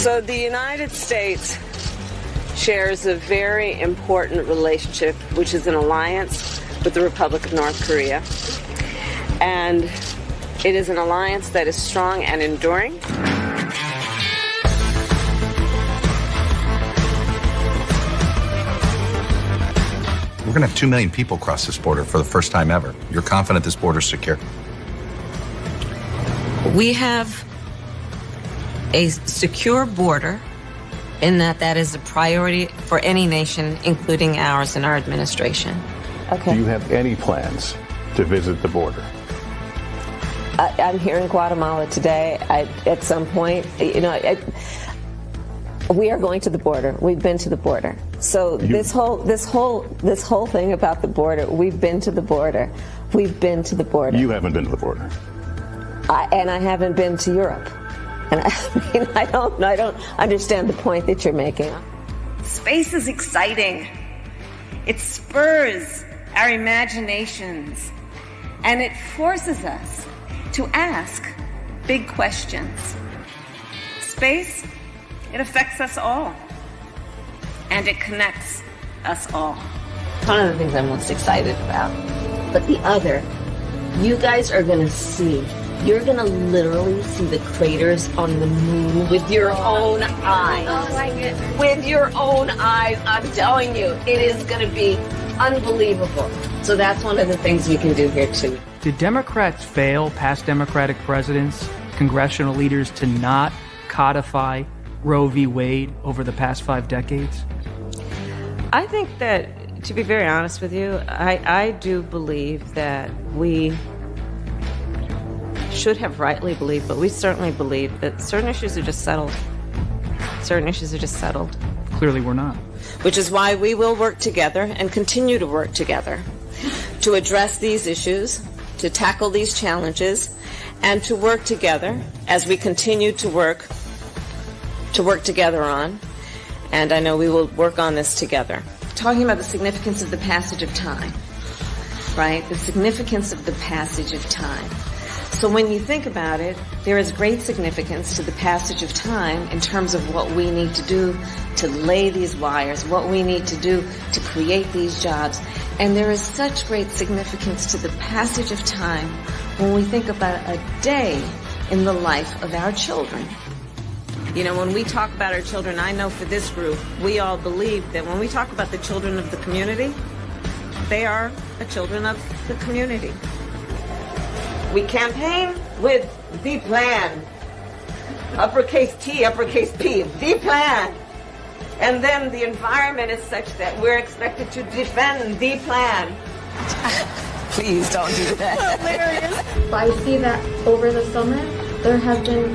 So the United States shares a very important relationship, which is an alliance with the Republic of North Korea. And it is an alliance that is strong and enduring. We're going to have 2 million people cross this border for the first time ever. You're confident this border's secure? We have a secure border in that is a priority for any nation, including ours and our administration. Okay. Do you have any plans to visit the border? I'm here in Guatemala today. At some point, we are going to the border. We've been to the border. So this whole thing about the border, we've been to the border. We've been to the border. You haven't been to the border. And I haven't been to Europe. And I don't understand the point that you're making. Space is exciting. It spurs our imaginations, and it forces us to ask big questions. Space, it affects us all, and it connects us all. One of the things I'm most excited about. But the other, you guys are going to see. You're going to literally see the craters on the moon with your own eyes. Oh my goodness. With your own eyes, I'm telling you, it is going to be unbelievable. So that's one of the things we can do here too. Did Democrats fail, past Democratic presidents, congressional leaders, to not codify Roe v. Wade over the past 5 decades? I think that, to be very honest with you, I do believe that we should have rightly believed, but we certainly believe that certain issues are just settled. Certain issues are just settled. Clearly we're not. Which is why we will work together and continue to work together to address these issues, to tackle these challenges, and to work together as we continue to work together on. And I know we will work on this together. Talking about the significance of the passage of time, right? The significance of the passage of time. So when you think about it, there is great significance to the passage of time in terms of what we need to do to lay these wires, what we need to do to create these jobs. And there is such great significance to the passage of time when we think about a day in the life of our children. You know, when we talk about our children, I know for this group, we all believe that when we talk about the children of the community, they are the children of the community. We campaign with the plan. Uppercase T, uppercase P, the plan. And then the environment is such that we're expected to defend the plan. Please don't do that. Hilarious. I see that over the summer, there have been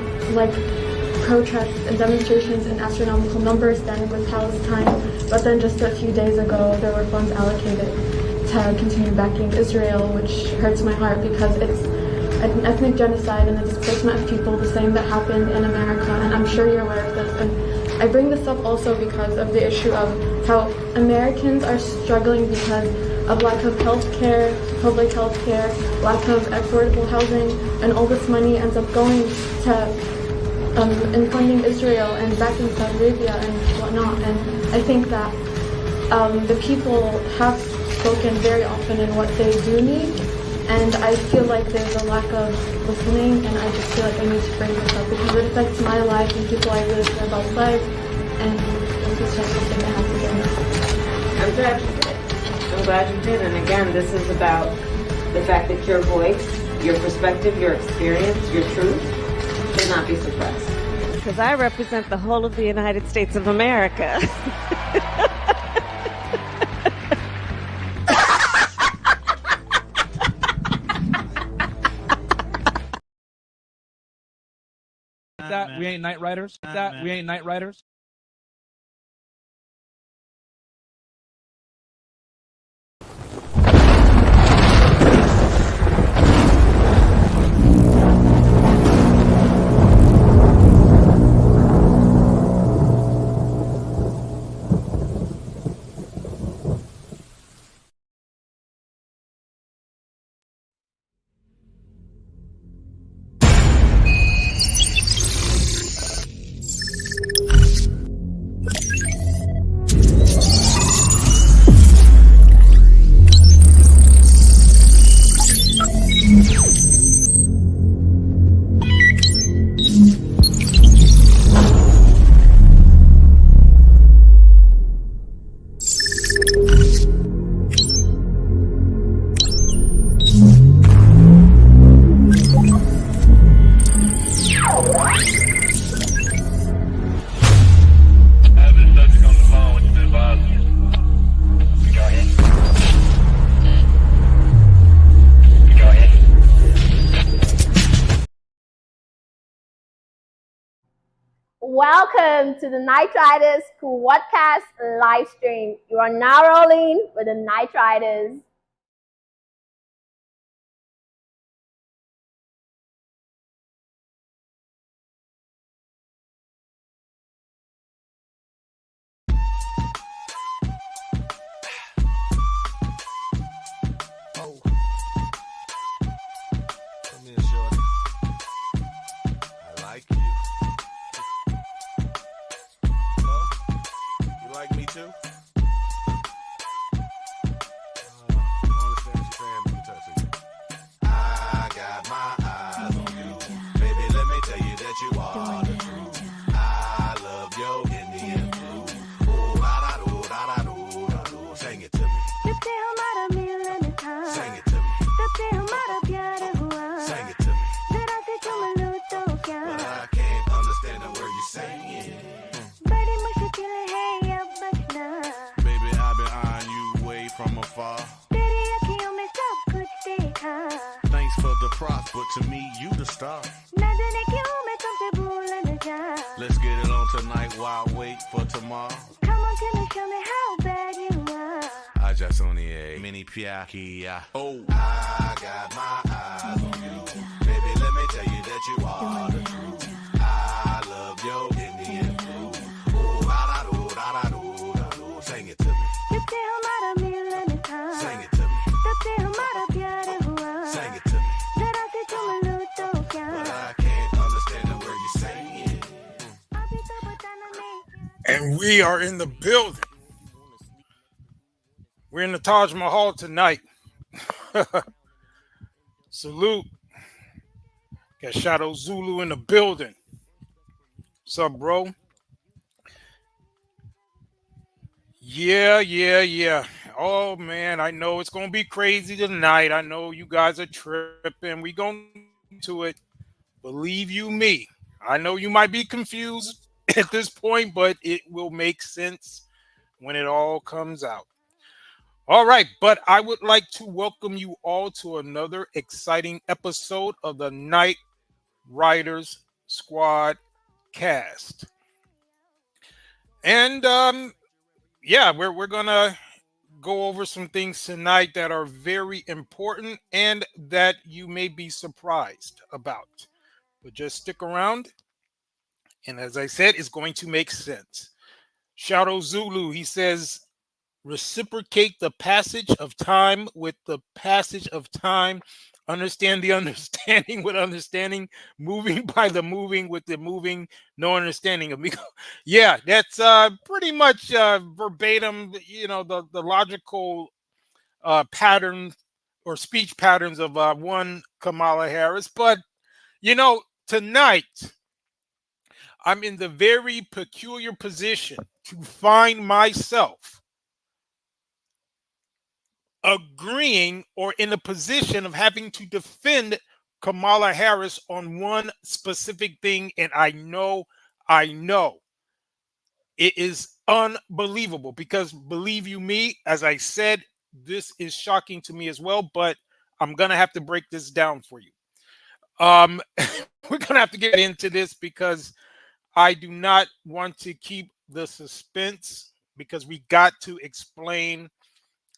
protests and demonstrations in astronomical numbers standing with Palestine, but then just a few days ago, there were funds allocated to continue backing Israel, which hurts my heart because it's an ethnic genocide and the displacement of people, the same that happened in America, and I'm sure you're aware of this. And I bring this up also because of the issue of how Americans are struggling because of lack of health care, public health care, lack of affordable housing, and all this money ends up going to in funding Israel and backing Saudi Arabia and whatnot. And I think that the people have spoken very often in what they do need, and I feel like there's a lack of listening, and I just feel like I need to bring this up because it affects my life and people I really care about life, and this is just something that has to get done. I'm glad you did. I'm glad you did. And again, this is about the fact that your voice, your perspective, your experience, your truth should not be suppressed. Because I represent the whole of the United States of America. That we ain't Knight Riders. That we ain't Knight Riders. Welcome to the Knight Riders Squadcast live stream. You are now rolling with the Knight Riders. To me, you the star. Let's get it on tonight while I wait for tomorrow. Come on, Timmy, show me how bad you are. I just only a mini piaki. Oh, I got my eyes on you. Baby, let me tell you that you are the truth. I love your Indian food. Oh, da-da-do, da-da-do, da-do. Sing it to me. Sing it to me. Sing it to me. But I can't understand the word you're saying. And we are in the building. We're in the Taj Mahal tonight. Salute. Got Shadow Zulu in the building. What's up, bro? Yeah. Oh, man, I know it's going to be crazy tonight. I know you guys are tripping. We going to it. Believe you me. I know you might be confused at this point, but it will make sense when it all comes out. All right, but I would like to welcome you all to another exciting episode of the Knight Riders Squadcast. And we're gonna go over some things tonight that are very important and that you may be surprised about. But just stick around. And as I said, it's going to make sense. Shadow Zulu, he says, reciprocate the passage of time with the passage of time. Understand the understanding with understanding. Moving by the moving with the moving. No understanding of me. Yeah, that's pretty much verbatim, the logical pattern or speech patterns of one Kamala Harris. But, tonight, I'm in the very peculiar position to find myself agreeing or in a position of having to defend Kamala Harris on one specific thing. And I know it is unbelievable because believe you me, as I said, this is shocking to me as well, but I'm going to have to break this down for you. We're going to have to get into this because I do not want to keep the suspense because we got to explain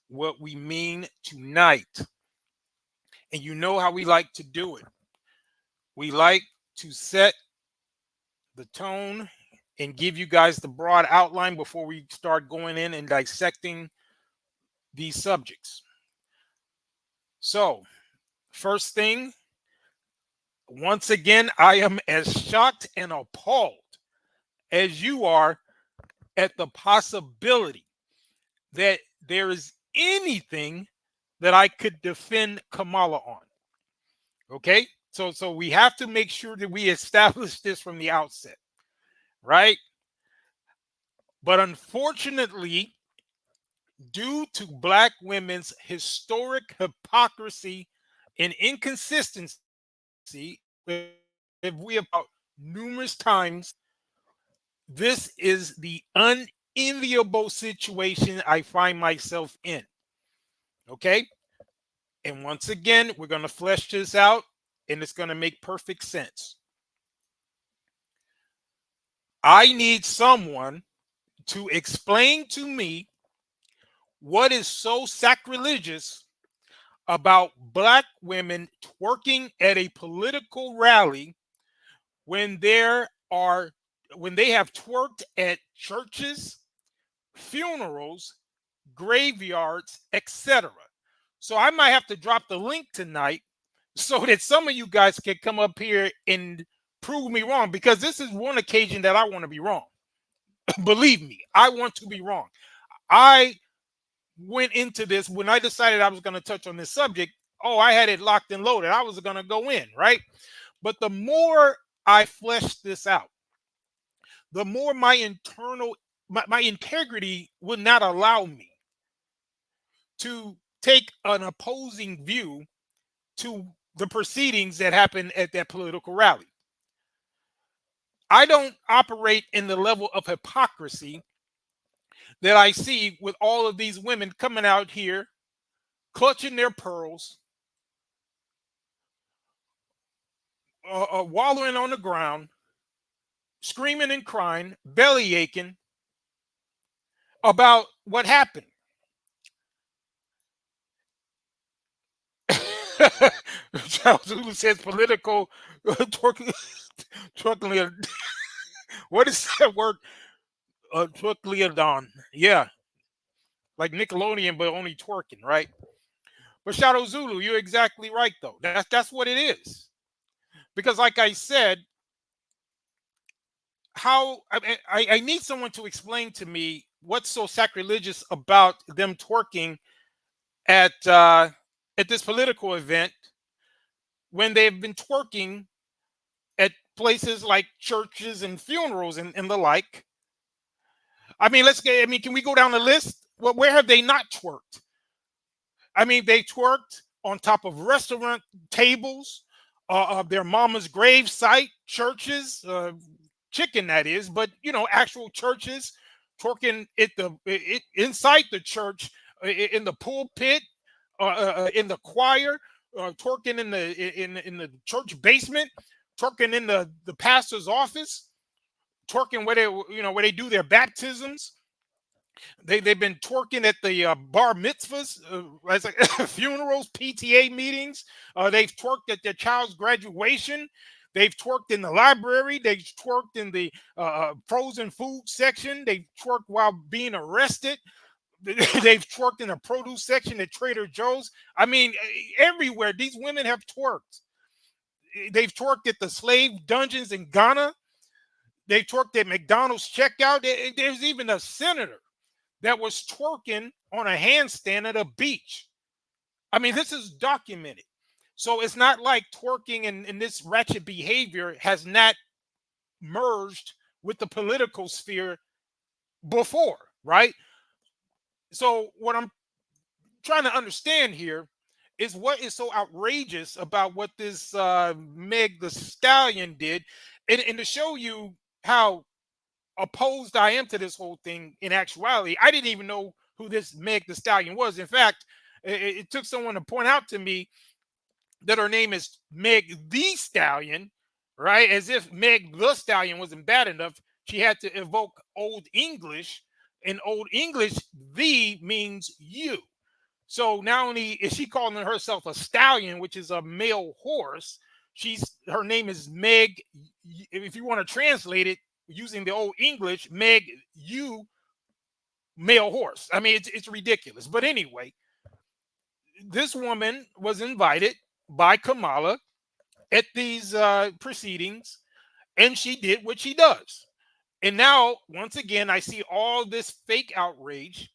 what we mean tonight. And you know how we like to do it. We like to set the tone and give you guys the broad outline before we start going in and dissecting these subjects. So, first thing, once again, I am as shocked and appalled as you are at the possibility that there is anything that I could defend Kamala on. Okay? So we have to make sure that we establish this from the outset, right? But unfortunately, due to Black women's historic hypocrisy and inconsistency, if we have numerous times, this is the unenviable situation I find myself in. Okay? And once again, we're going to flesh this out, and it's going to make perfect sense. I need someone to explain to me what is so sacrilegious about black women twerking at a political rally when when they have twerked at churches, funerals, graveyards, etc. So I might have to drop the link tonight so that some of you guys can come up here and prove me wrong, because this is one occasion that I want to be wrong. Believe me, I want to be wrong. I went into this when I decided I was going to touch on this subject. Oh, I had it locked and loaded. I was going to go in, right? But the more I fleshed this out, the more my integrity would not allow me to take an opposing view to the proceedings that happened at that political rally. I don't operate in the level of hypocrisy that I see with all of these women coming out here, clutching their pearls, wallowing on the ground, screaming and crying, belly aching about what happened. Charles Zulu says political twerking. What is that word? Twerkleodon. Yeah, like Nickelodeon, but only twerking, right? But Shadow Zulu, you're exactly right, though. That's what it is. Because, like I said, I need someone to explain to me what's so sacrilegious about them twerking at this political event when they've been twerking at places like churches and funerals and the like. I mean, can we go down the list? Well, where have they not twerked? I mean, they twerked on top of restaurant tables, their mama's grave site, churches, chicken that is, but actual churches, twerking inside the church, in the pulpit, in the choir, twerking in the church basement, twerking in the pastor's office, twerking where they do their baptisms. They've been twerking at the bar mitzvahs, funerals, PTA meetings. They've twerked at their child's graduation. They've twerked in the library. They've twerked in the frozen food section. They've twerked while being arrested. They've twerked in the produce section at Trader Joe's. I mean, everywhere these women have twerked. They've twerked at the slave dungeons in Ghana. They twerked at McDonald's checkout. There's even a senator that was twerking on a handstand at a beach. I mean, this is documented. So it's not like twerking and this ratchet behavior has not merged with the political sphere before, right? So what I'm trying to understand here is what is so outrageous about what this Meg Thee Stallion did, and to show you how opposed I am to this whole thing. In actuality, I didn't even know who this Meg Thee Stallion was. In fact, it took someone to point out to me that her name is Meg Thee Stallion, right? As if Meg the Stallion wasn't bad enough, she had to evoke Old English. In Old English, "the" means you. So not only is she calling herself a stallion, which is a male horse, her name is Meg. If you want to translate it using the Old English, Meg, you, male horse. I mean, it's ridiculous. But anyway, this woman was invited by Kamala at these proceedings, and she did what she does. And now, once again, I see all this fake outrage.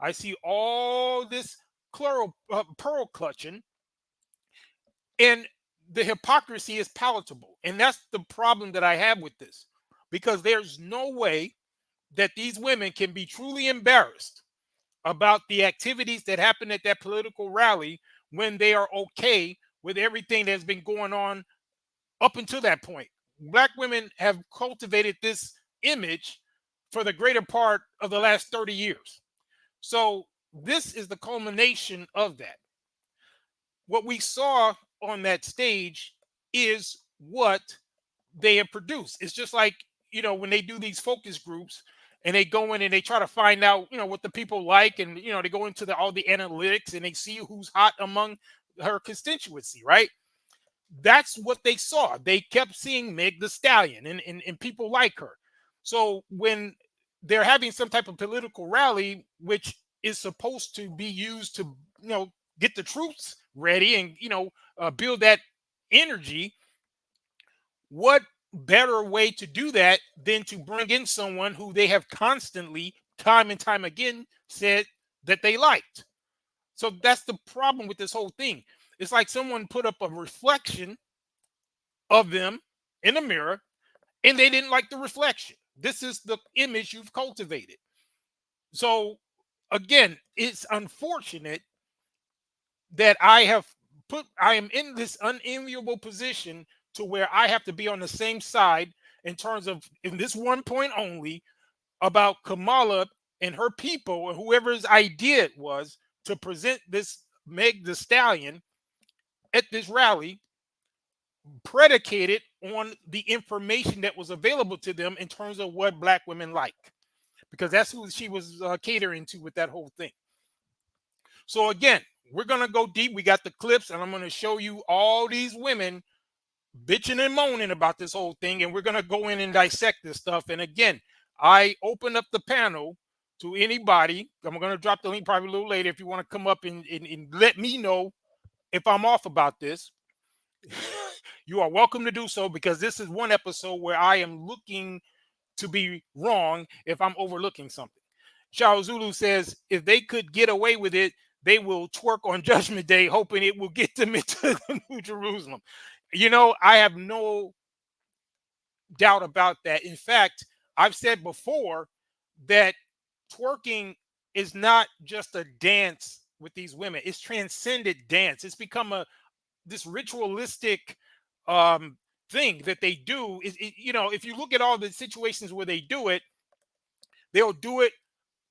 I see all this pearl clutching, and the hypocrisy is palatable. And that's the problem that I have with this, because there's no way that these women can be truly embarrassed about the activities that happened at that political rally when they are okay with everything that's been going on up until that point. Black women have cultivated this image for the greater part of the last 30 years. So this is the culmination of that. What we saw on that stage is what they have produced. It's just like when they do these focus groups and they go in and they try to find out, what the people like, and they go into all the analytics and they see who's hot among her constituency, right? That's what they saw. They kept seeing Meg Thee Stallion and people like her. So when they're having some type of political rally, which is supposed to be used to, get the troops ready and, build that energy, what better way to do that than to bring in someone who they have constantly, time and time again, said that they liked? So that's the problem with this whole thing. It's like someone put up a reflection of them in a mirror and they didn't like the reflection. This is the image you've cultivated. So again, it's unfortunate that I am in this unenviable position to where I have to be on the same side in terms of, in this one point only, about Kamala and her people, or whoever's idea it was to present this Meg Thee Stallion at this rally, predicated on the information that was available to them in terms of what Black women like, because that's who she was catering to with that whole thing. So again, we're going to go deep. We got the clips, and I'm going to show you all these women bitching and moaning about this whole thing, and we're going to go in and dissect this stuff. And again, I open up the panel to anybody. I'm going to drop the link probably a little later if you want to come up and let me know if I'm off about this. You are welcome to do so, because this is one episode where I am looking to be wrong if I'm overlooking something. Shao Zulu says, if they could get away with it, they will twerk on Judgment Day, hoping it will get them into the New Jerusalem. I have no doubt about that. In fact, I've said before that twerking is not just a dance with these women. It's transcended dance. It's become this ritualistic thing that they do. If you look at all the situations where they do it, they'll do it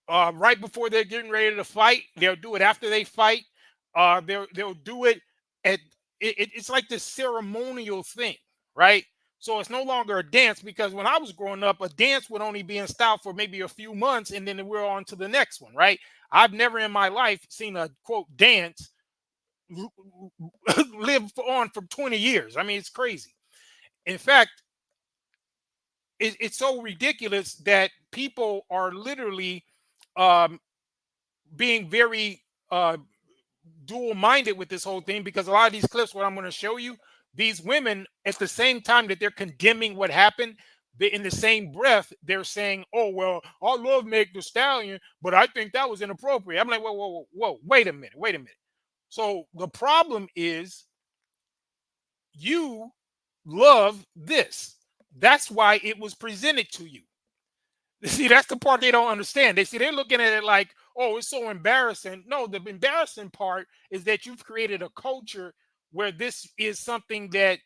right before they're getting ready to fight. They'll do it after they fight. They'll do it it's like this ceremonial thing, right? So it's no longer a dance, because when I was growing up, a dance would only be in style for maybe a few months, and then we're on to the next one, right? I've never in my life seen a quote dance live on for 20 years. I mean, it's crazy. In fact, it's so ridiculous that people are literally being very dual-minded with this whole thing, because a lot of these clips, what I'm going to show you, these women, at the same time that they're condemning what happened, in the same breath, they're saying, oh, well, I love Meg Thee Stallion, but I think that was inappropriate. I'm like, whoa, wait a minute. So the problem is you love this. That's why it was presented to you. See, that's the part they don't understand. They're looking at it like, oh, it's so embarrassing. No, the embarrassing part is that you've created a culture where this is something that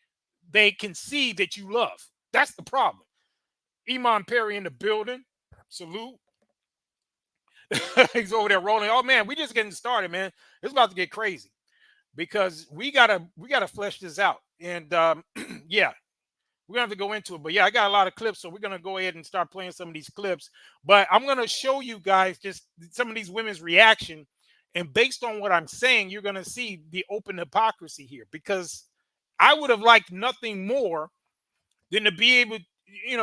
they can see that you love. That's the problem. Iman Perry in the building. Salute. He's over there rolling. Oh man, we just getting started, man. It's about to get crazy, because we gotta flesh this out. And yeah, we're gonna have to go into it. But yeah, I got a lot of clips, so we're gonna go ahead and start playing some of these clips. But I'm gonna show you guys just some of these women's reaction, and based on what I'm saying, you're gonna see the open hypocrisy here, because I would have liked nothing more than to be able,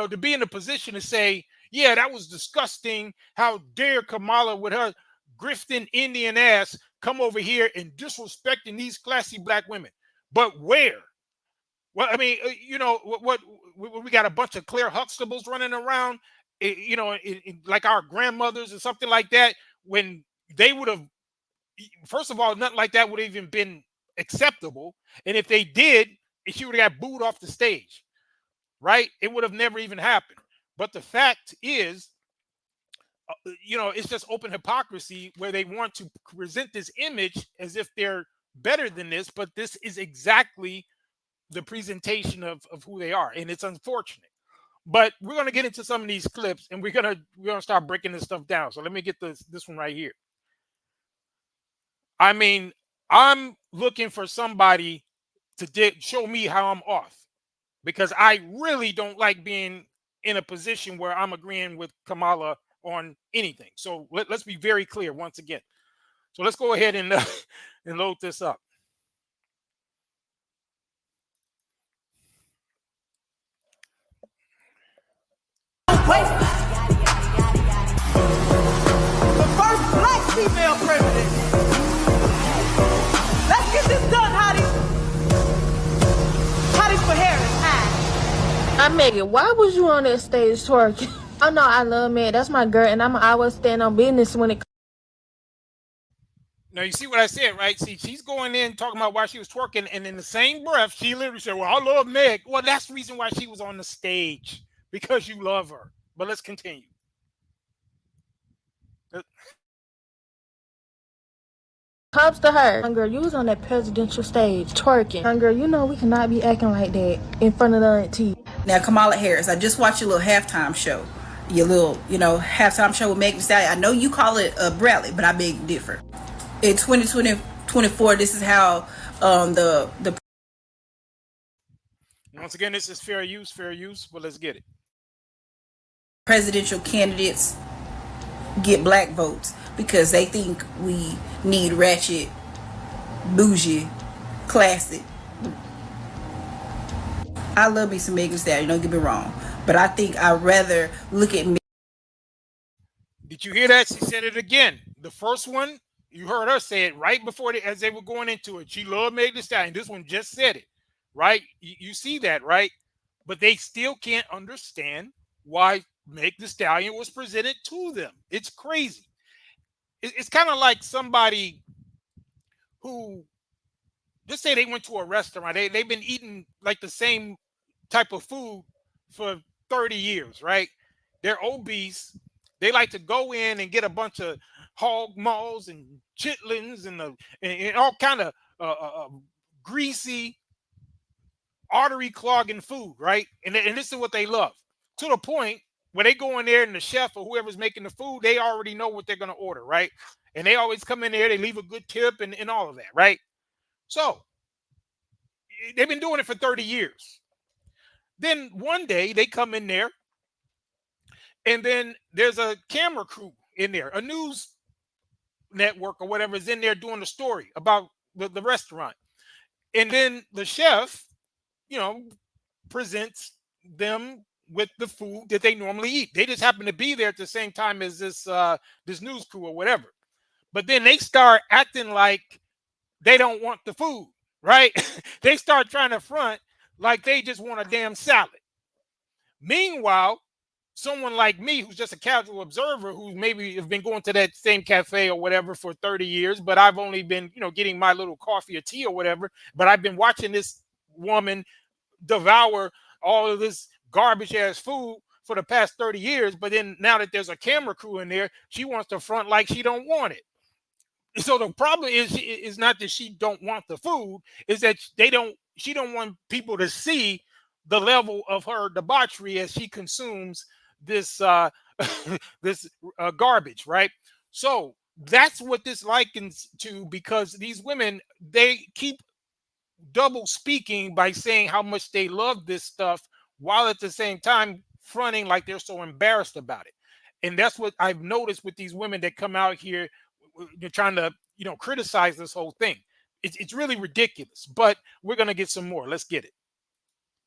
to be in a position to say, yeah, that was disgusting. How dare Kamala with her grifting Indian ass come over here and disrespecting these classy Black women? But where? Well, I mean, what we got a bunch of Claire Huxtables running around, like our grandmothers or something like that, when they would have, first of all, nothing like that would have even been acceptable. And if they did, she would have got booed off the stage, right? It would have never even happened. But the fact is, it's just open hypocrisy, where they want to present this image as if they're better than this, but this is exactly the presentation of who they are, and it's unfortunate. But we're going to get into some of these clips, and we're gonna start breaking this stuff down. So let me get this one right here. I mean, I'm looking for somebody to show me how I'm off, because I really don't like being in a position where I'm agreeing with Kamala on anything. So let's be very clear once again. So let's go ahead and and load this up. The first black female president. Let's get this done, hotties. Hotties for Harris. I'm Megan. Why was you on that stage twerking? Oh no, I love Meg. That's my girl, and I'm always stand on business when it. Now you see what I said, right? See, she's going in talking about why she was twerking, and in the same breath, she literally said, "Well, I love Meg." Well, that's the reason why she was on the stage, because you love her. But let's continue. Comes to her. Girl, you was on that presidential stage twerking. Girl, you know we cannot be acting like that in front of the auntie. Now, Kamala Harris, I just watched your little halftime show. Your little, halftime show with Megan Thee Stallion. I know you call it a rally, but I beg differ. In 2024, this is how the once again, this is fair use, but let's get it. Presidential candidates get black votes because they think we need ratchet, bougie, classic. I love me some Megan Thee Stallion, don't get me wrong, but I think I'd rather look at me. Did you hear that? She said it again. The first one, you heard her say it right before as they were going into it. She loved Megan Thee Stallion. This one just said it, right? You see that, right? But they still can't understand why Megan Thee Stallion was presented to them. It's crazy. It's kind of like somebody who, just say they went to a restaurant. They've been eating like the same type of food for 30 years, right? They're obese. They like to go in and get a bunch of hog maws and chitlins and all kind of greasy, artery clogging food, right? And this is what they love, to the point where they go in there and the chef or whoever's making the food, they already know what they're going to order, right? And they always come in there, they leave a good tip and all of that, right? So they've been doing it for 30 years. Then one day they come in there and then there's a camera crew in there, a news network or whatever is in there doing the story about the restaurant. And then the chef, presents them with the food that they normally eat. They just happen to be there at the same time as this news crew or whatever. But then they start acting like they don't want the food, right? They start trying to front like they just want a damn salad. Meanwhile, someone like me, who's just a casual observer, who maybe have been going to that same cafe or whatever for 30 years, but I've only been, getting my little coffee or tea or whatever, but I've been watching this woman devour all of this garbage ass food for the past 30 years. But then now that there's a camera crew in there, she wants to front like she don't want it. So the problem is not that she don't want the food, is that she don't want people to see the level of her debauchery as she consumes this this garbage, right? So that's what this likens to, because these women, they keep double speaking by saying how much they love this stuff while at the same time fronting like they're so embarrassed about it. And that's what I've noticed with these women that come out here, they're trying to criticize this whole thing. It's really ridiculous, but we're gonna get some more. Let's get it.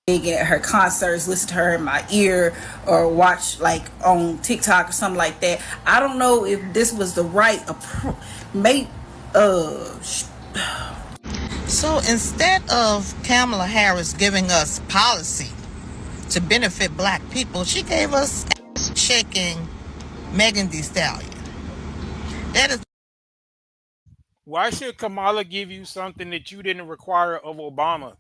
At her concerts, listen to her in my ear, or watch like on TikTok or something like that. I don't know if this was the right So instead of Kamala Harris giving us policy to benefit black people, she gave us ass-shaking Megan Thee Stallion. That is. Why should Kamala give you something that you didn't require of Obama?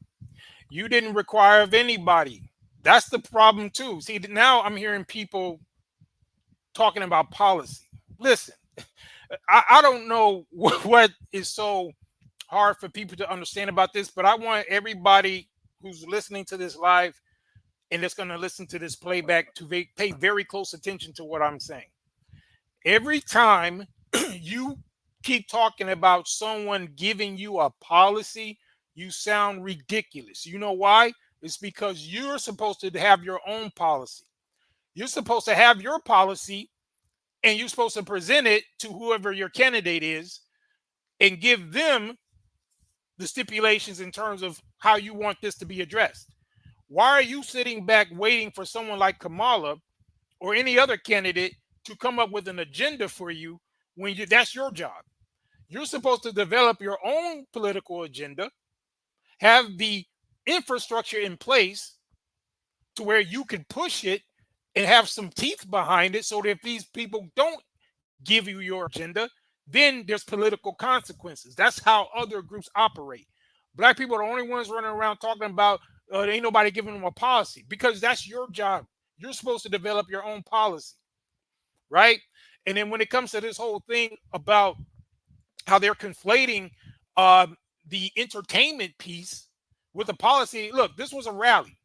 You didn't require of anybody. That's the problem too. See, now I'm hearing people talking about policy. Listen, I don't know what is so hard for people to understand about this, but I want everybody who's listening to this live and that's going to listen to this playback to pay very close attention to what I'm saying. Every time you keep talking about someone giving you a policy, you sound ridiculous. You know why? It's because you're supposed to have your own policy. You're supposed to have your policy, and you're supposed to present it to whoever your candidate is and give them the stipulations in terms of how you want this to be addressed. Why are you sitting back waiting for someone like Kamala or any other candidate to come up with an agenda for you when that's your job? You're supposed to develop your own political agenda, have the infrastructure in place to where you can push it and have some teeth behind it, so that if these people don't give you your agenda, then there's political consequences. That's how other groups operate. Black people are the only ones running around talking about ain't nobody giving them a policy, because that's your job. You're supposed to develop your own policy, right? And then when it comes to this whole thing about how they're conflating the entertainment piece with the policy, look, this was a rally.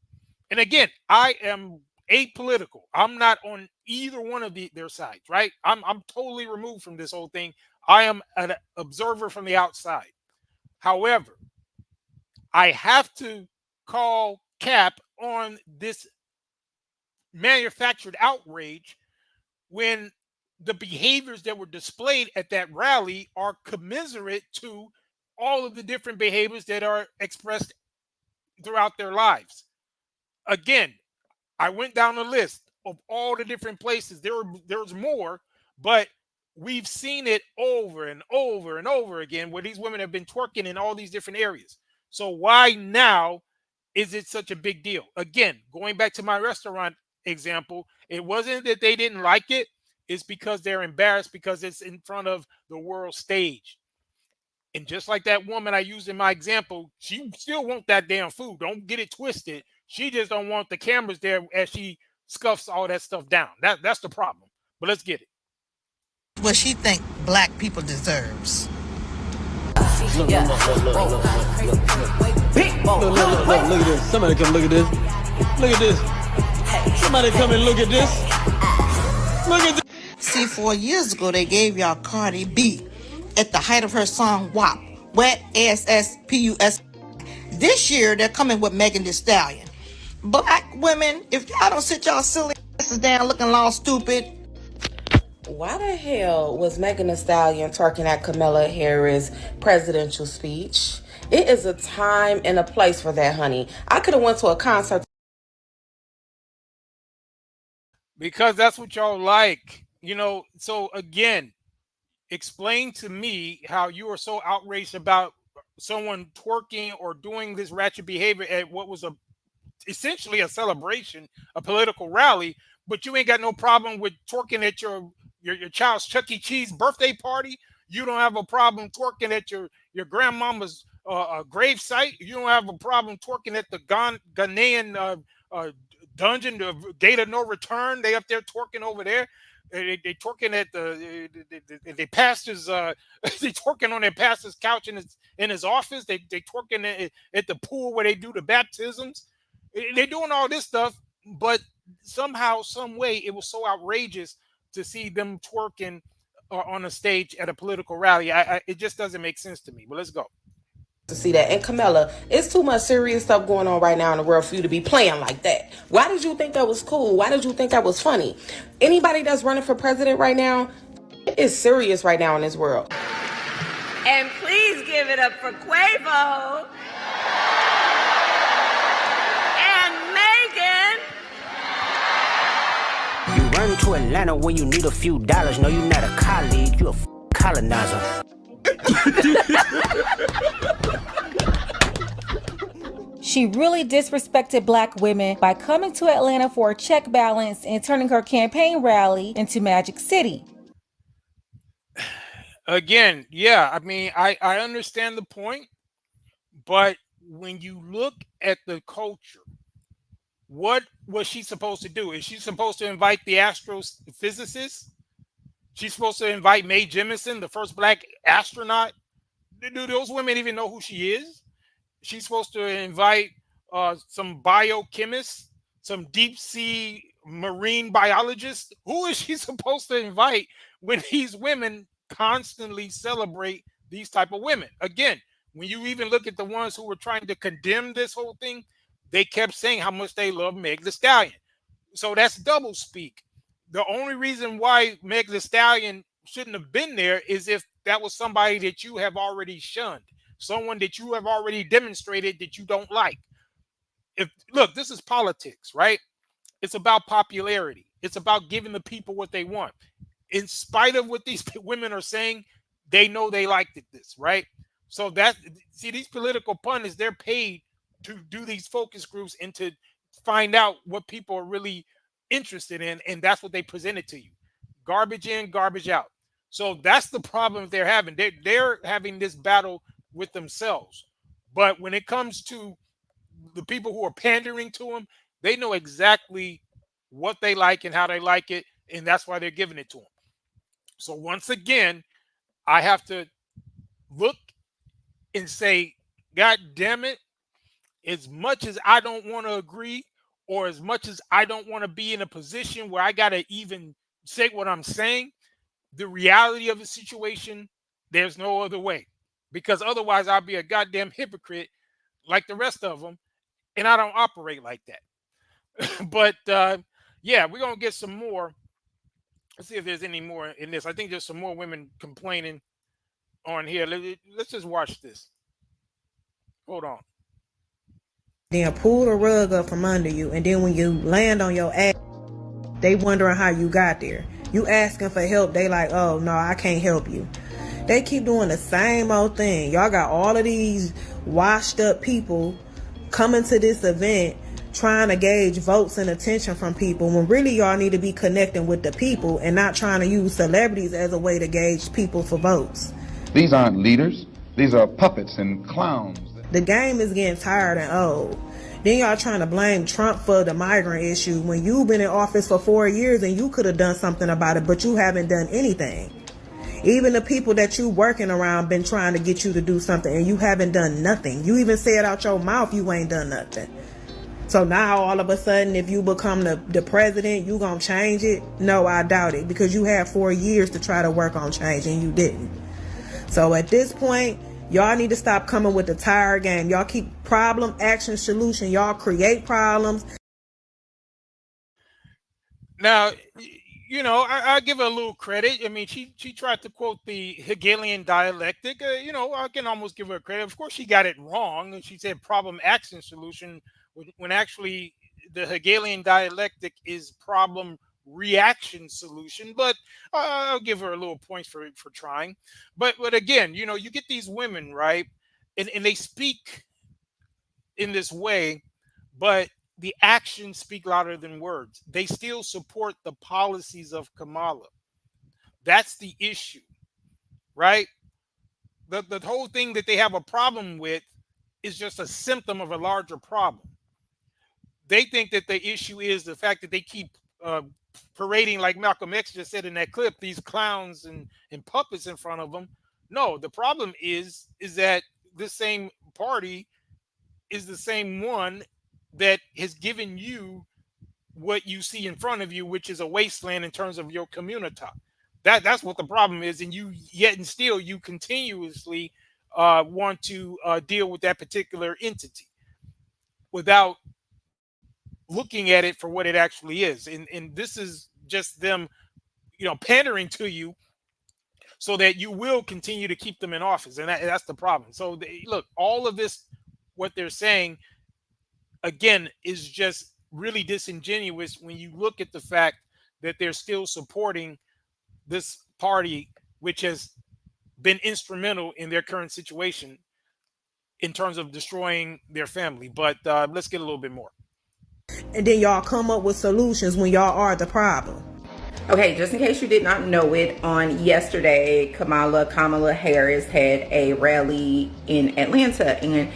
And again, I am apolitical. I'm not on either one of their sides, right? I'm totally removed from this whole thing. I am an observer from the outside. However, I have to call cap on this manufactured outrage when the behaviors that were displayed at that rally are commiserate to all of the different behaviors that are expressed throughout their lives. Again, I went down the list of all the different places. There's more, but we've seen it over and over and over again where these women have been twerking in all these different areas. So why now is it such a big deal? Again, going back to my restaurant example, it wasn't that they didn't like it. It's because they're embarrassed because it's in front of the world stage. And just like that woman I used in my example, she still wants that damn food. Don't get it twisted. She just don't want the cameras there as she scuffs all that stuff down. That's the problem. But let's get it. What she think black people deserves. Look at this. Somebody come look at this. Look at this. Somebody come and look at this. Look at this. See, 4 years ago, they gave y'all Cardi B at the height of her song WAP. Wet ASSPUS. This year, they're coming with Megan Thee Stallion. Black women, if y'all don't sit y'all silly asses down looking all stupid. Why the hell was Megan Thee Stallion twerking at Kamala Harris' presidential speech? It is a time and a place for that, honey. I could have went to a concert. Because that's what y'all like. You know, so again, explain to me how you are so outraged about someone twerking or doing this ratchet behavior at what was essentially a celebration, a political rally, but you ain't got no problem with twerking at your child's Chuck E. Cheese birthday party. You don't have a problem twerking at your grandmama's grave site. You don't have a problem twerking at the Ghanaian dungeon, the gate of no return. They up there twerking over there. They twerking at the pastor's they twerking on their pastor's couch in his office. They twerking at the pool where they do the baptisms. They're doing all this stuff, but somehow, some way, it was so outrageous to see them twerking on a stage at a political rally. It just doesn't make sense to me. But let's go. To see that. And Kamala, it's too much serious stuff going on right now in the world for you to be playing like that. Why did you think that was cool? Why did you think that was funny? Anybody that's running for president right now is serious right now in this world. And please give it up for Quavo and Megan. You run to Atlanta when you need a few dollars. No, you're not a colleague, you're a colonizer. She really disrespected black women by coming to Atlanta for a check balance and turning her campaign rally into Magic City. Again, yeah, I mean, I understand the point, but when you look at the culture, what was she supposed to do? Is she supposed to invite the astrophysicists? She's supposed to invite Mae Jemison, the first black astronaut? Do those women even know who she is? She's supposed to invite some biochemists, some deep sea marine biologists. Who is she supposed to invite when these women constantly celebrate these type of women? Again, when you even look at the ones who were trying to condemn this whole thing, they kept saying how much they love Meg Thee Stallion. So that's double speak. The only reason why Megan Thee Stallion shouldn't have been there is if that was somebody that you have already shunned, someone that you have already demonstrated that you don't like. If look, this is politics, right? It's about popularity. It's about giving the people what they want. In spite of what these women are saying, they know they liked this, right? So that, see, these political pundits, they're paid to do these focus groups and to find out what people are really interested in, and that's what they presented to you. Garbage in, garbage out. So that's the problem they're having. They're having this battle with themselves. But when it comes to the people who are pandering to them, they know exactly what they like and how they like it, and that's why they're giving it to them. So once again, I have to look and say, God damn it, as much as I don't want to agree, or as much as I don't want to be in a position where I got to even say what I'm saying, the reality of the situation, there's no other way. Because otherwise I'll be a goddamn hypocrite like the rest of them, and I don't operate like that. But yeah, we're going to get some more. Let's see if there's any more in this. I think there's some more women complaining on here. Let's just watch this. Hold on. Then pull the rug up from under you, and then when you land on your ass, they wondering how you got there. You asking for help, they like, oh no, I can't help you. They keep doing the same old thing. Y'all got all of these washed up people coming to this event trying to gauge votes and attention from people, when really y'all need to be connecting with the people and not trying to use celebrities as a way to gauge people for votes. These aren't leaders. These are puppets and clowns. The game is getting tired and old. Then y'all trying to blame Trump for the migrant issue when you've been in office for 4 years and you could have done something about it, but you haven't done anything. Even the people that you working around been trying to get you to do something and you haven't done nothing. You even said out your mouth you ain't done nothing. So now all of a sudden if you become the president, you gonna change it? No, I doubt it, because you had 4 years to try to work on change and you didn't. So at this point, y'all need to stop coming with the tired game. Y'all keep problem, action, solution. Y'all create problems. Now, you know, I give her a little credit. I mean, she tried to quote the Hegelian dialectic. You know, I can almost give her credit. Of course, she got it wrong. She said problem, action, solution, when actually the Hegelian dialectic is problem, reaction, solution. But I'll give her a little points for trying. But again, you know, you get these women, right, and they speak in this way, but the actions speak louder than words. They still support the policies of Kamala. That's the issue, right? The whole thing that they have a problem with is just a symptom of a larger problem. They think that the issue is the fact that they keep parading, like Malcolm X just said in that clip, these clowns and puppets in front of them. No, the problem is that this same party is the same one that has given you what you see in front of you, which is a wasteland in terms of your community. That's what the problem is, and yet and still you continuously want to deal with that particular entity without looking at it for what it actually is. And this is just them, you know, pandering to you so that you will continue to keep them in office, and that's the problem. So look, all of this, what they're saying, again, is just really disingenuous when you look at the fact that they're still supporting this party, which has been instrumental in their current situation in terms of destroying their family. But let's get a little bit more. And then y'all come up with solutions when y'all are the problem. Okay, just in case you did not know it, on yesterday, Kamala Harris had a rally in Atlanta, and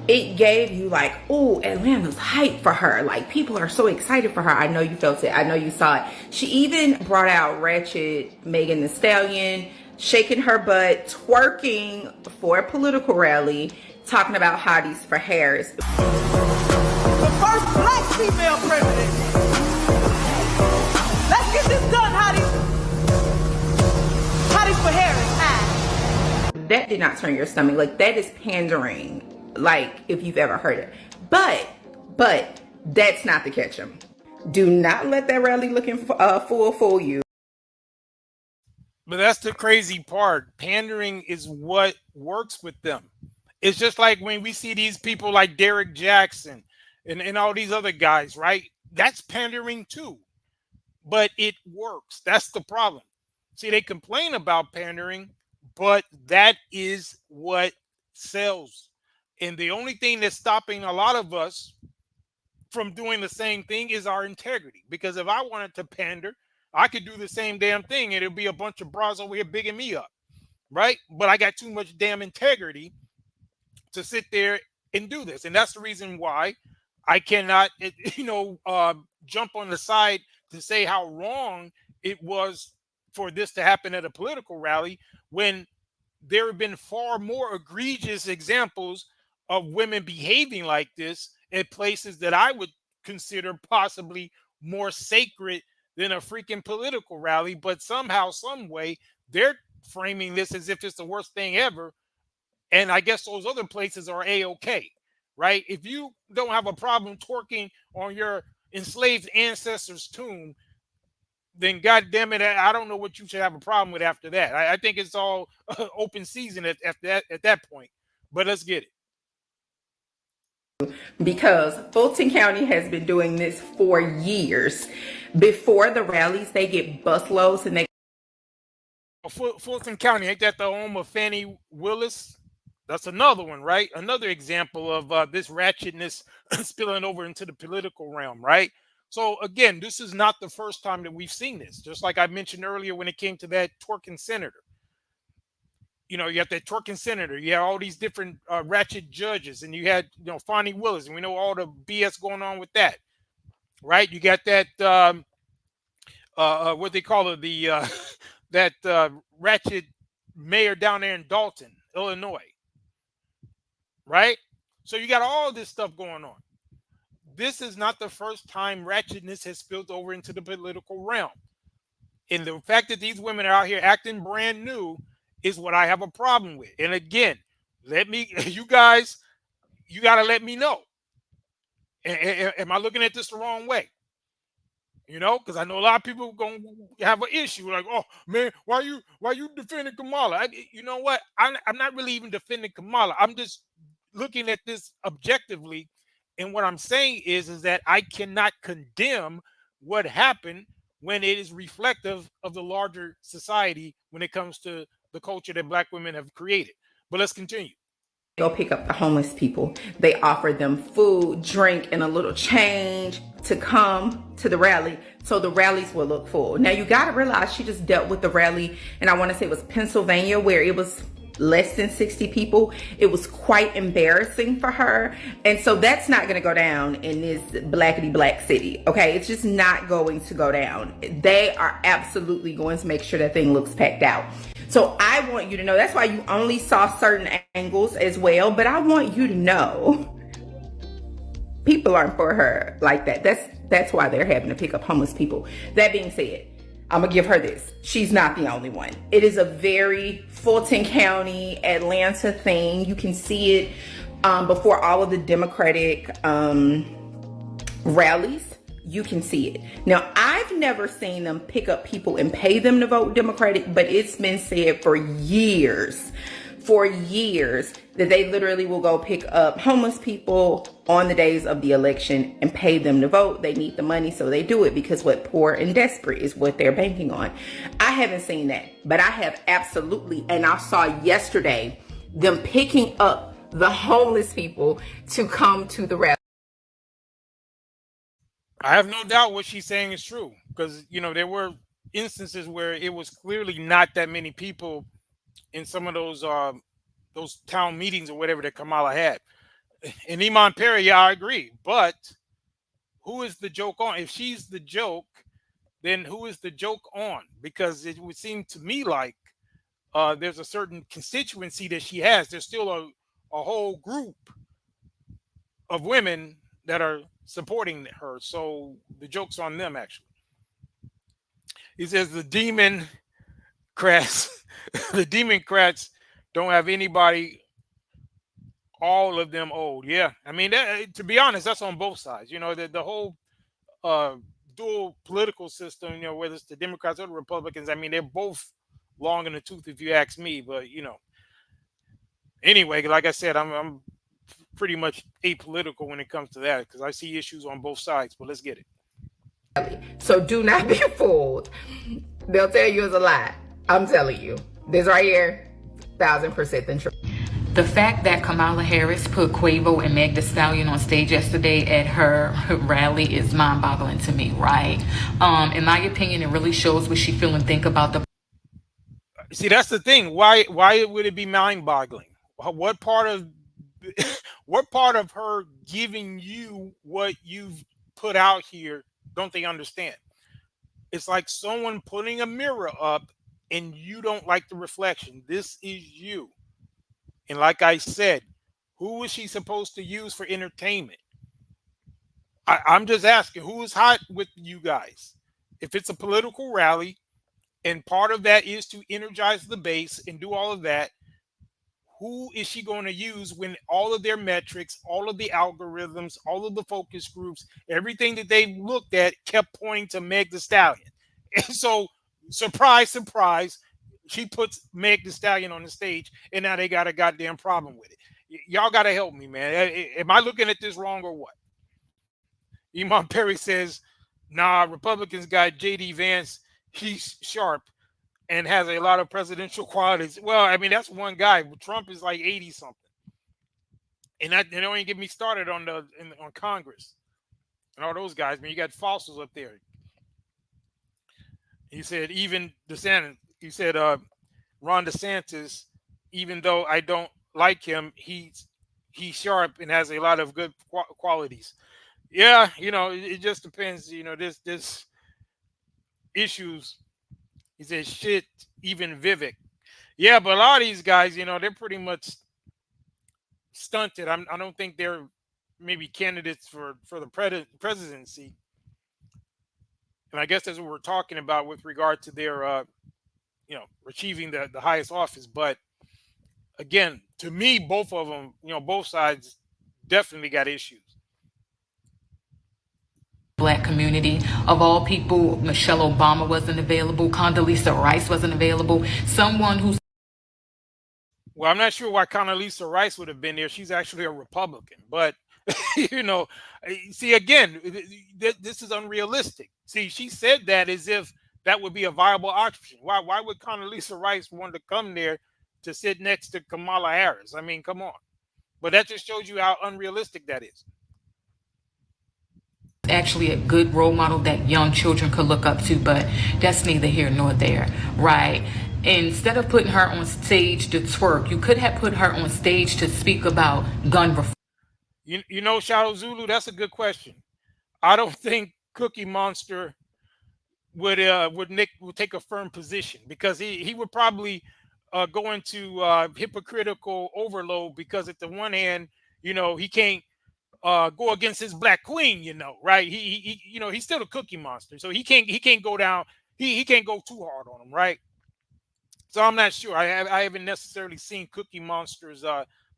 it gave you like, oh, Atlanta's hype for her. Like, people are so excited for her. I know you felt it. I know you saw it. She even brought out ratchet Megan Thee Stallion, shaking her butt, twerking for a political rally, talking about hotties for Harris. The first black female president. Let's get this done, hotties. Hotties for Harris. That did not turn your stomach. Like, that is pandering, like, if you've ever heard it. But that's not the catch 'em. Do not let that rally looking fool you. But that's the crazy part. Pandering is what works with them. It's just like when we see these people like Derek Jackson and all these other guys, right? That's pandering too. But it works. That's the problem. See, they complain about pandering, but that is what sells. And the only thing that's stopping a lot of us from doing the same thing is our integrity. Because if I wanted to pander, I could do the same damn thing and it'll be a bunch of bras over here bigging me up, right? But I got too much damn integrity to sit there and do this. And that's the reason why I cannot, jump on the side to say how wrong it was for this to happen at a political rally when there have been far more egregious examples of women behaving like this at places that I would consider possibly more sacred than a freaking political rally. But somehow, some way, they're framing this as if it's the worst thing ever. And I guess those other places are A-okay, right? If you don't have a problem twerking on your enslaved ancestors' tomb, then God damn it, I don't know what you should have a problem with after that. I think it's all open season at that point. But let's get it. Because Fulton County has been doing this for years. Before the rallies, they get busloads and they... Fulton County, ain't that the home of Fannie Willis? That's another one, right? Another example of this ratchetness spilling over into the political realm, right? So again, this is not the first time that we've seen this. Just like I mentioned earlier when it came to that twerking senator. You know, you have that twerking senator. You have all these different ratchet judges, and you had, Fannie Willis, and we know all the BS going on with that, right? You got that what they call it, the that ratchet mayor down there in Dalton, Illinois, right? So you got all this stuff going on. This is not the first time ratchetness has spilled over into the political realm. And the fact that these women are out here acting brand new is what I have a problem with. And again, you guys, you got to let me know. Am I looking at this the wrong way? Because I know a lot of people going to have an issue. Like, oh, man, why you defending Kamala? You know what? I'm not really even defending Kamala. I'm just looking at this objectively. And what I'm saying is that I cannot condemn what happened when it is reflective of the larger society when it comes to the culture that Black women have created. But let's continue. Go pick up the homeless people. They offer them food, drink, and a little change to come to the rally so the rallies will look full. Now you got to realize she just dealt with the rally, and I want to say it was Pennsylvania, where it was less than 60 people. It was quite embarrassing for her. And so that's not going to go down in this blackety black city. Okay. It's just not going to go down. They are absolutely going to make sure that thing looks packed out. So I want you to know, that's why you only saw certain angles as well. But I want you to know, people aren't for her like that. That's why they're having to pick up homeless people. That being said, I'm gonna give her this. She's not the only one. It is a very Fulton County, Atlanta thing. You can see it before all of the Democratic rallies. You can see it. Now, I've never seen them pick up people and pay them to vote Democratic, but it's been said for years that they literally will go pick up homeless people on the days of the election and pay them to vote. They need the money, so they do it because what poor and desperate is what they're banking on. I haven't seen that, but I have absolutely, and I saw yesterday them picking up the homeless people to come to the rally. I have no doubt what she's saying is true, because there were instances where it was clearly not that many people in some of those town meetings or whatever that Kamala had. In Iman Perry, yeah, I agree. But who is the joke on? If she's the joke, then who is the joke on? Because it would seem to me like there's a certain constituency that she has. There's still a whole group of women that are supporting her. So the joke's on them, actually. He says the Democrats don't have anybody, all of them old. Yeah. I mean, to be honest, that's on both sides. The whole dual political system, whether it's the Democrats or the Republicans. I mean, they're both long in the tooth, if you ask me. But anyway, like I said, I'm pretty much apolitical when it comes to that because I see issues on both sides. But let's get it. So do not be fooled. They'll tell you it's a lie. I'm telling you, this right here, 1000% the truth. The fact that Kamala Harris put Quavo and Meg Thee Stallion on stage yesterday at her rally is mind-boggling to me, right? In my opinion, it really shows what she feel and think about the. See, that's the thing. Why would it be mind-boggling? What part of her giving you what you've put out here don't they understand? It's like someone putting a mirror up and you don't like the reflection. This is you. And like I said, who is she supposed to use for entertainment? I'm just asking, who is hot with you guys? If it's a political rally and part of that is to energize the base and do all of that, who is she going to use when all of their metrics, all of the algorithms, all of the focus groups, everything that they looked at kept pointing to Meg Thee Stallion? And so, surprise, surprise, she puts Meg Thee Stallion on the stage, and now they got a goddamn problem with it. Y'all got to help me, man. Am I looking at this wrong or what? Iman Perry says, nah, Republicans got J.D. Vance. He's sharp and has a lot of presidential qualities. Well, I mean, that's one guy. Trump is like 80-something. And that, they don't even get me started on Congress and all those guys. I mean, you got fossils up there. He said, even DeSantis, he said, Ron DeSantis, even though I don't like him, he's sharp and has a lot of good qualities. Yeah, it just depends. This issues. He said, shit, even Vivek. Yeah, but a lot of these guys, they're pretty much stunted. I don't think they're maybe candidates for the presidency. And I guess that's what we're talking about with regard to their, achieving the highest office. But again, to me, both of them, both sides definitely got issues. Black community. Of all people, Michelle Obama wasn't available. Condoleezza Rice wasn't available. Someone who's... Well, I'm not sure why Condoleezza Rice would have been there. She's actually a Republican. But, see, again, this is unrealistic. See, she said that as if that would be a viable option. Why would Condoleezza Rice want to come there to sit next to Kamala Harris? I mean, come on. But that just shows you how unrealistic that is. Actually a good role model that young children could look up to, but that's neither here nor there, right? Instead of putting her on stage to twerk, you could have put her on stage to speak about gun reform. Shadow Zulu, that's a good question. I don't think Cookie Monster would take a firm position because he would probably go into hypocritical overload because at the one hand, he can't go against his black queen, right? He's still a Cookie Monster, so he can't go down. He can't go too hard on him, right? So I'm not sure. I haven't necessarily seen Cookie Monster's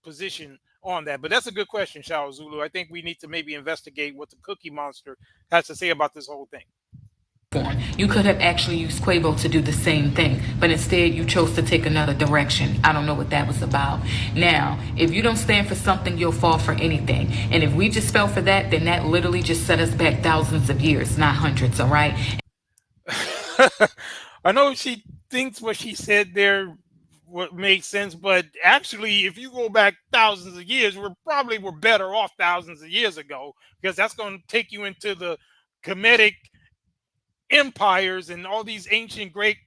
position on that, but that's a good question, Shao Zulu. I think we need to maybe investigate what the Cookie Monster has to say about this whole thing. You could have actually used Quavo to do the same thing, but instead you chose to take another direction. I don't know what that was about. Now, if you don't stand for something, you'll fall for anything. And if we just fell for that, then that literally just set us back thousands of years, not hundreds, all right? I know she thinks what she said there what makes sense, but actually, if you go back thousands of years, we're better off thousands of years ago, because that's going to take you into the Kemetic empires and all these ancient great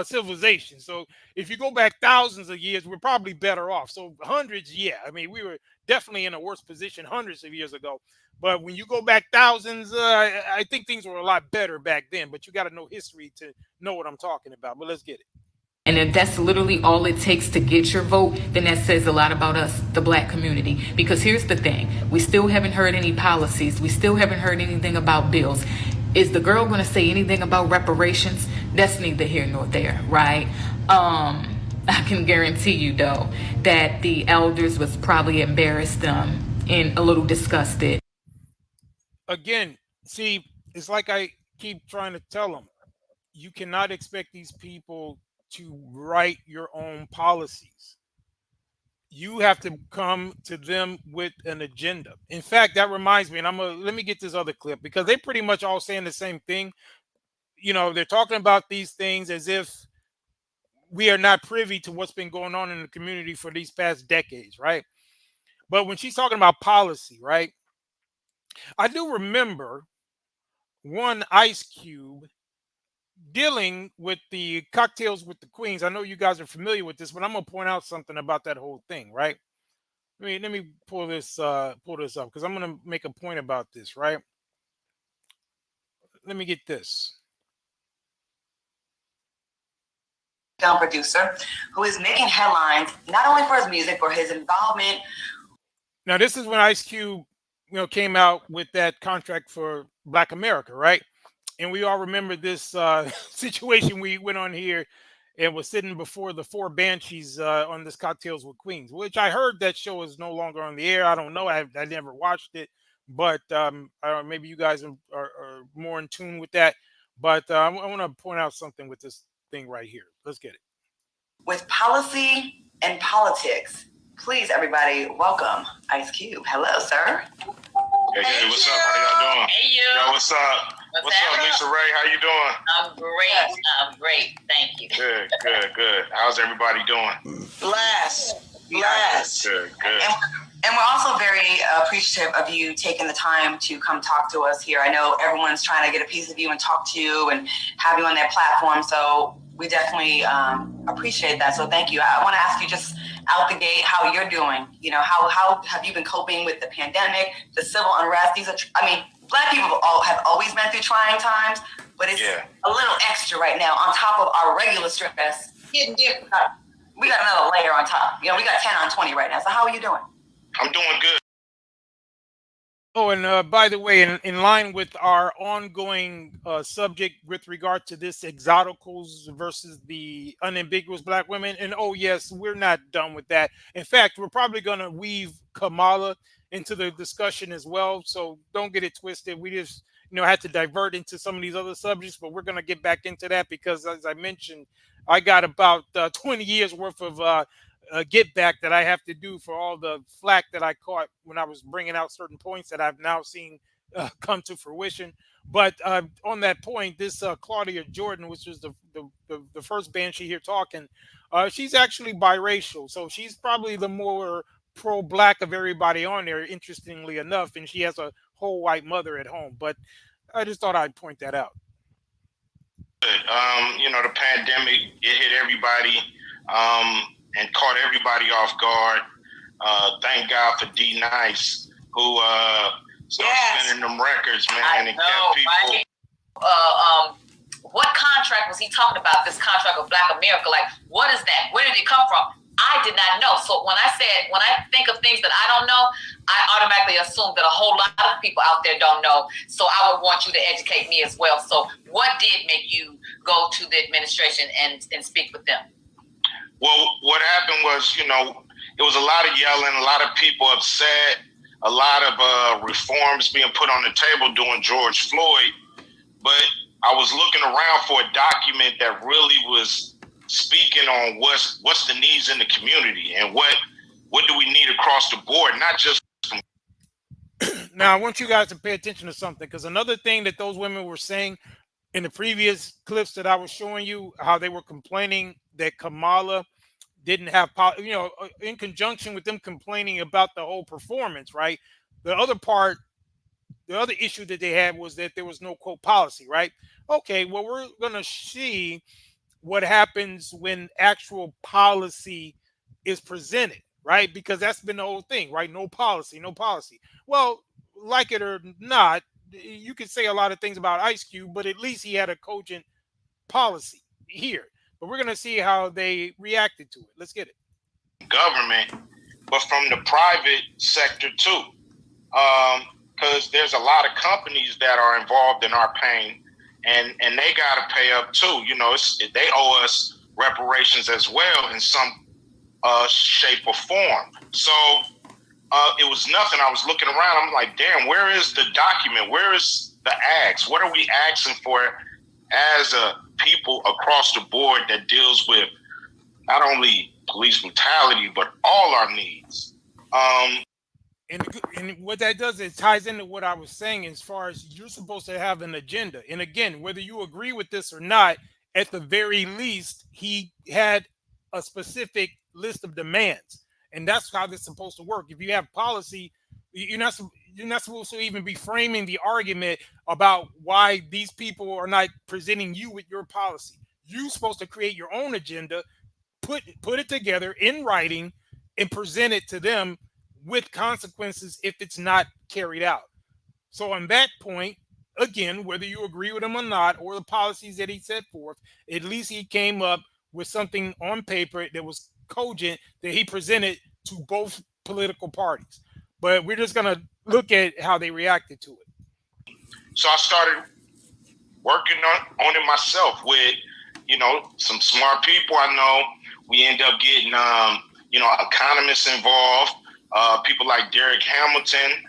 civilizations. So if you go back thousands of years, we're probably better off. So hundreds, yeah, I mean, we were definitely in a worse position hundreds of years ago. But when you go back thousands, I think things were a lot better back then. But you got to know history to know what I'm talking about. But let's get it. And if that's literally all it takes to get your vote, then that says a lot about us, the black community. Because here's the thing. We still haven't heard any policies. We still haven't heard anything about bills. Is the girl going to say anything about reparations? That's neither here nor there, right? I can guarantee you, though, that the elders was probably embarrassed and a little disgusted. Again, see, it's like I keep trying to tell them, you cannot expect these people to write your own policies. You have to come to them with an agenda. In fact, that reminds me, and let me get this other clip because they pretty much all saying the same thing. They're talking about these things as if we are not privy to what's been going on in the community for these past decades, right? But when she's talking about policy, right? I do remember one Ice Cube dealing with the cocktails with the queens. I know you guys are familiar with this, but I'm gonna point out something about that whole thing, right? Let me pull this up because I'm gonna make a point about this, right? Let me get this. Film producer who is making headlines not only for his music but his involvement. Now, this is when Ice Cube, came out with that contract for Black America, right? And we all remember this situation we went on here and was sitting before the four Banshees on this Cocktails with Queens, which I heard that show is no longer on the air. I don't know. I never watched it, but maybe you guys are more in tune with that. But I want to point out something with this thing right here. Let's get it. With policy and politics, please, everybody, welcome Ice Cube. Hello, sir. Hey, what's up? How y'all doing? Hey, you. Yo, what's up? What's up, Lisa Ray? How you doing? I'm great. I'm great. Thank you. Good. How's everybody doing? Blessed. Good. And we're also very appreciative of you taking the time to come talk to us here. I know everyone's trying to get a piece of you and talk to you and have you on their platform. So we definitely appreciate that. So thank you. I want to ask you just out the gate how you're doing. How have you been coping with the pandemic, the civil unrest? Black people have always been through trying times, but it's a little extra right now on top of our regular stress. Getting different. We got another layer on top. We got 10 on 20 right now. So how are you doing? I'm doing good. Oh, and by the way, in line with our ongoing subject with regard to this exoticals versus the unambiguous Black women, and oh yes, we're not done with that. In fact, we're probably going to weave Kamala into the discussion as well. So don't get it twisted. We just had to divert into some of these other subjects, but we're going to get back into that because, as I mentioned, I got about 20 years worth of get back that I have to do for all the flack that I caught when I was bringing out certain points that I've now seen come to fruition. But on that point, this Claudia Jordan, which was the first Banshee here talking, she's actually biracial. So she's probably the more pro-Black of everybody on there, interestingly enough. And she has a whole white mother at home. But I just thought I'd point that out. The pandemic, it hit everybody. And caught everybody off guard. Thank God for D Nice, who started spinning them records, man, and kept people. Right? What contract was he talking about? This contract of Black America, like what is that? Where did it come from? I did not know. So when I think of things that I don't know, I automatically assume that a whole lot of people out there don't know. So I would want you to educate me as well. So what did make you go to the administration and speak with them? Well, what happened was, it was a lot of yelling, a lot of people upset, a lot of reforms being put on the table during George Floyd. But I was looking around for a document that really was speaking on what's the needs in the community and what do we need across the board, not just. Now, I want you guys to pay attention to something, because another thing that those women were saying in the previous clips that I was showing you, how they were complaining that Kamala didn't have, in conjunction with them complaining about the whole performance, right? The other issue that they had was that there was no quote policy, right? Okay, well, we're going to see what happens when actual policy is presented, right? Because that's been the whole thing, right? No policy. Well, like it or not, you could say a lot of things about Ice Cube, but at least he had a cogent policy here. But we're going to see how they reacted to it. Let's get it. Government, but from the private sector too. Because there's a lot of companies that are involved in our pain, and they got to pay up too. They owe us reparations as well in some shape or form. So it was nothing. I was looking around. I'm like, damn, where is the document? Where is the ask? What are we asking for as a people across the board that deals with not only police brutality, but all our needs? And what that does is ties into what I was saying as far as you're supposed to have an agenda. And again, whether you agree with this or not, at the very least, he had a specific list of demands. And that's how this is supposed to work. If you have policy, you're not supposed to even be framing the argument about why these people are not presenting you with your policy. You're supposed to create your own agenda, put it together in writing, and present it to them with consequences if it's not carried out. So on that point, again, whether you agree with him or not, or the policies that he set forth, at least he came up with something on paper that was cogent that he presented to both political parties. But we're just going to look at how they reacted to it. So I started working on it myself with, some smart people I know. We end up getting, economists involved, people like Derek Hamilton.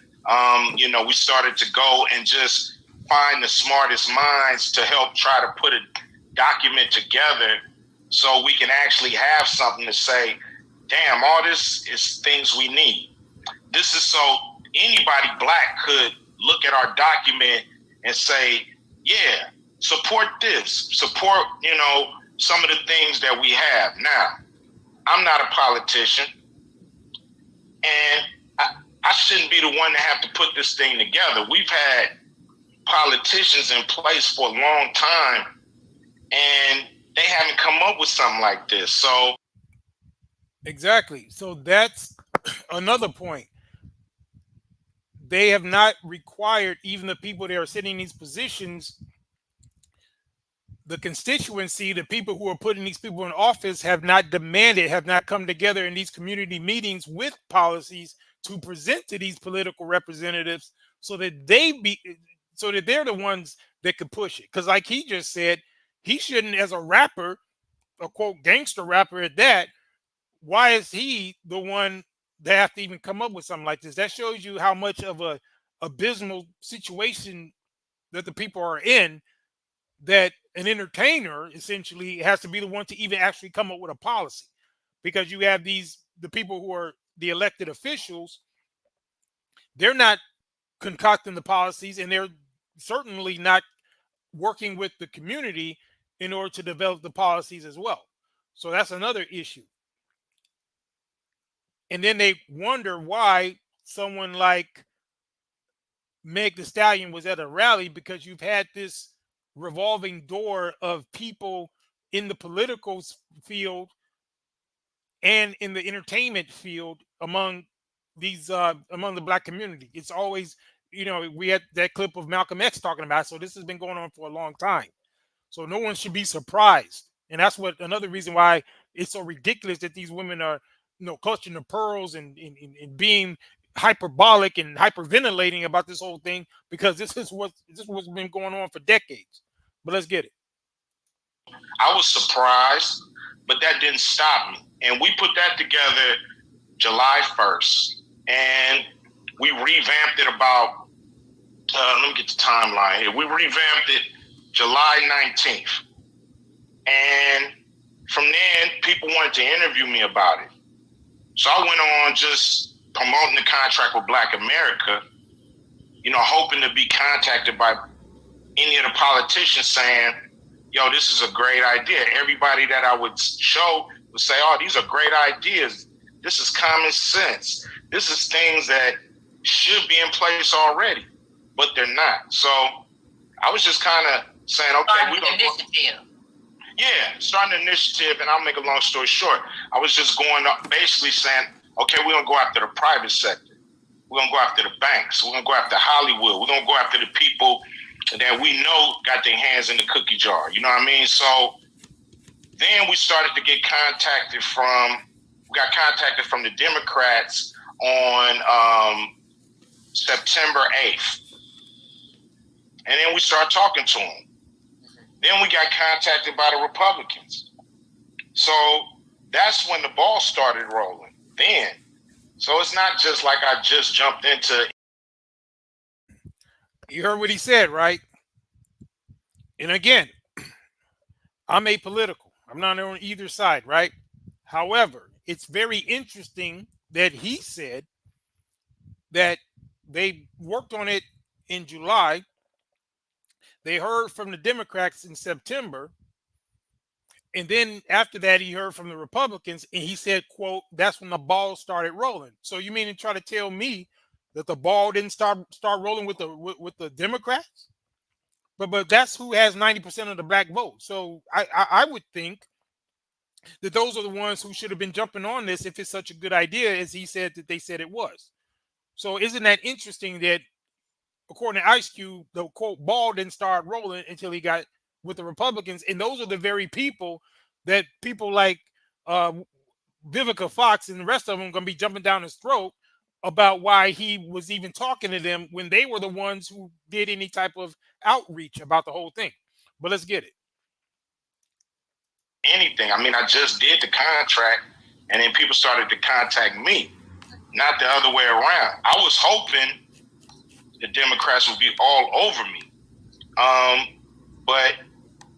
We started to go and just find the smartest minds to help try to put a document together so we can actually have something to say, damn, all this is things we need. This is so anybody black could look at our document and say, yeah, support this, support, some of the things that we have. Now, I'm not a politician, and I shouldn't be the one to have to put this thing together. We've had politicians in place for a long time, and they haven't come up with something like this. So, exactly. So that's another point. They have not required even the people that are sitting in these positions, the constituency, the people who are putting these people in office have not demanded, have not come together in these community meetings with policies to present to these political representatives so that they're the ones that could push it. Because like he just said, he shouldn't, as a rapper, a quote gangster rapper at that, why is he the one that have to even come up with something like this? That shows you how much of a abysmal situation that the people are in, that an entertainer essentially has to be the one to even actually come up with a policy. Because you have the people who are the elected officials, they're not concocting the policies, and they're certainly not working with the community in order to develop the policies as well. So that's another issue. And then they wonder why someone like Meg Thee Stallion was at a rally, because you've had this revolving door of people in the political field and in the entertainment field among the black community. It's always, we had that clip of Malcolm X talking about it, so this has been going on for a long time. So no one should be surprised. And that's another reason why it's so ridiculous that these women are, clutching the pearls and being hyperbolic and hyperventilating about this whole thing, because this is what's been going on for decades. But let's get it. I was surprised, but that didn't stop me. And we put that together July 1st, and we revamped it about, let me get the timeline here. We revamped it July 19th. And from then, people wanted to interview me about it. So I went on just promoting the contract with Black America, hoping to be contacted by any of the politicians saying, yo, this is a great idea. Everybody that I would show would say, oh, these are great ideas. This is common sense. This is things that should be in place already, but they're not. So I was just kind of saying, okay, we're going to... Yeah, starting an initiative, and I'll make a long story short. I was just going up, basically saying, okay, we're going to go after the private sector. We're going to go after the banks. We're going to go after Hollywood. We're going to go after the people that we know got their hands in the cookie jar. You know what I mean? So then we started to get contacted from the Democrats on September 8th. And then we started talking to them. Then we got contacted by the Republicans. So that's when the ball started rolling then. So it's not just like I just jumped into. You heard what he said, right? And again, I'm apolitical. I'm not on either side, right? However, it's very interesting that he said that they worked on it in July. They heard from the Democrats in September. And then after that, he heard from the Republicans, and he said, quote, that's when the ball started rolling. So you mean to try to tell me that the ball didn't start rolling with the Democrats? But that's who has 90% of the black vote. So I would think that those are the ones who should have been jumping on this if it's such a good idea as he said that they said it was. So isn't that interesting that according to Ice Cube, the quote ball didn't start rolling until he got with the Republicans, and those are the very people that people like Vivica Fox and the rest of them are going to be jumping down his throat about why he was even talking to them when they were the ones who did any type of outreach about the whole thing. But let's get it. Anything. I mean, I just did the contract, and then people started to contact me, not the other way around. I was hoping the Democrats would be all over me, but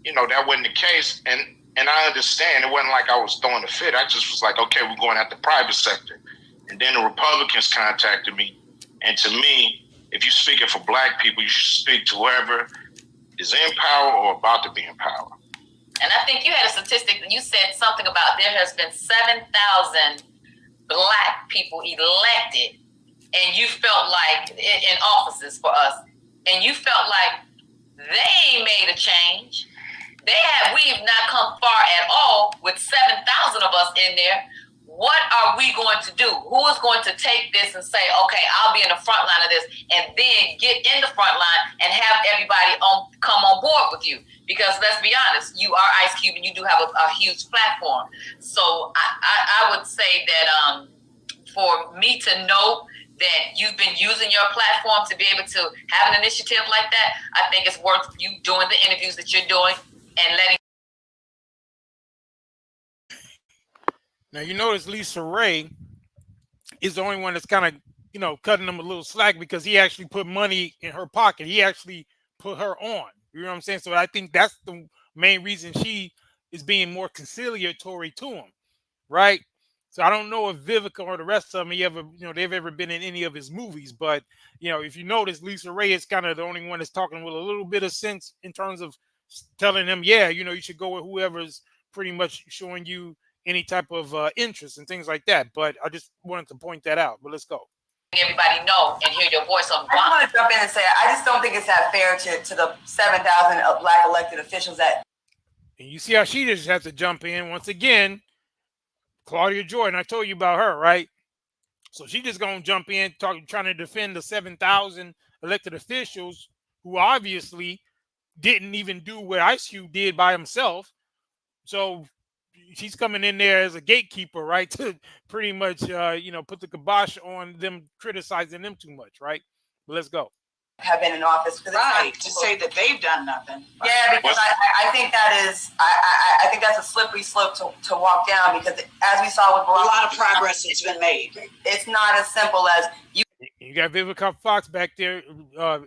you know that wasn't the case. And I understand it wasn't like I was throwing a fit. I just was like, okay, we're going at the private sector. And then the Republicans contacted me, and to me, if you're speaking for black people, you should speak to whoever is in power or about to be in power. And I think you had a statistic, you said something about there has been 7,000 black people elected, and you felt like in offices for us, and you felt like they made a change. We've not come far at all with 7,000 of us in there. What are we going to do? Who is going to take this and say, okay, I'll be in the front line of this, and then get in the front line and have everybody come on board with you? Because let's be honest, you are Ice Cube and you do have a huge platform. So I would say that for me to know that you've been using your platform to be able to have an initiative like that, I think it's worth you doing the interviews that you're doing and letting. Now, you notice Lisa Ray is the only one that's kind of, cutting them a little slack because he actually put money in her pocket. He actually put her on. You know what I'm saying? So I think that's the main reason she is being more conciliatory to him, right? So I don't know if Vivica or the rest of them they've ever been in any of his movies, but if you notice, Lisa Ray is kind of the only one that's talking with a little bit of sense in terms of telling him, you should go with whoever's pretty much showing you any type of interest and things like that. But I just wanted to point that out. But let's go. Everybody know and hear your voice on. I just want to jump in and say I just don't think it's that fair to the 7,000 black elected officials that. And you see how she just has to jump in once again. Claudia Jordan, I told you about her, right? So she just gonna jump in, trying to defend the 7,000 elected officials who obviously didn't even do what Ice Cube did by himself. So she's coming in there as a gatekeeper, right? To pretty much, put the kibosh on them criticizing them too much, right? But let's go. Have been in office, right? To say that they've done nothing. Yeah, because I think that is I think that's a slippery slope to walk down, because as we saw with Barack, a lot of progress has been made. It's not as simple as you. You got Vivica Fox back there,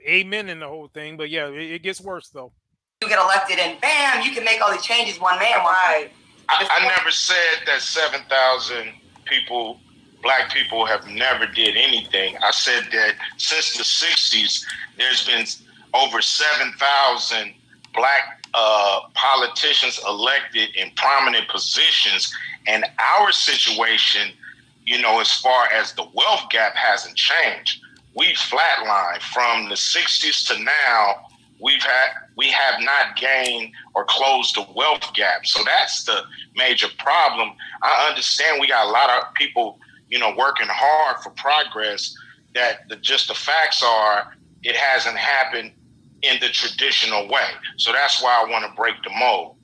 amen in the whole thing, but yeah, it gets worse though. You get elected and bam, you can make all these changes one man, right? I never said that 7,000 people, black people, have never did anything. I said that since the 60s, there's been over 7,000 black politicians elected in prominent positions. And our situation, as far as the wealth gap hasn't changed. We've flatlined from the 60s to now. We have not gained or closed the wealth gap. So that's the major problem. I understand we got a lot of people, working hard for progress, that the facts are it hasn't happened in the traditional way. So that's why I want to break the mold.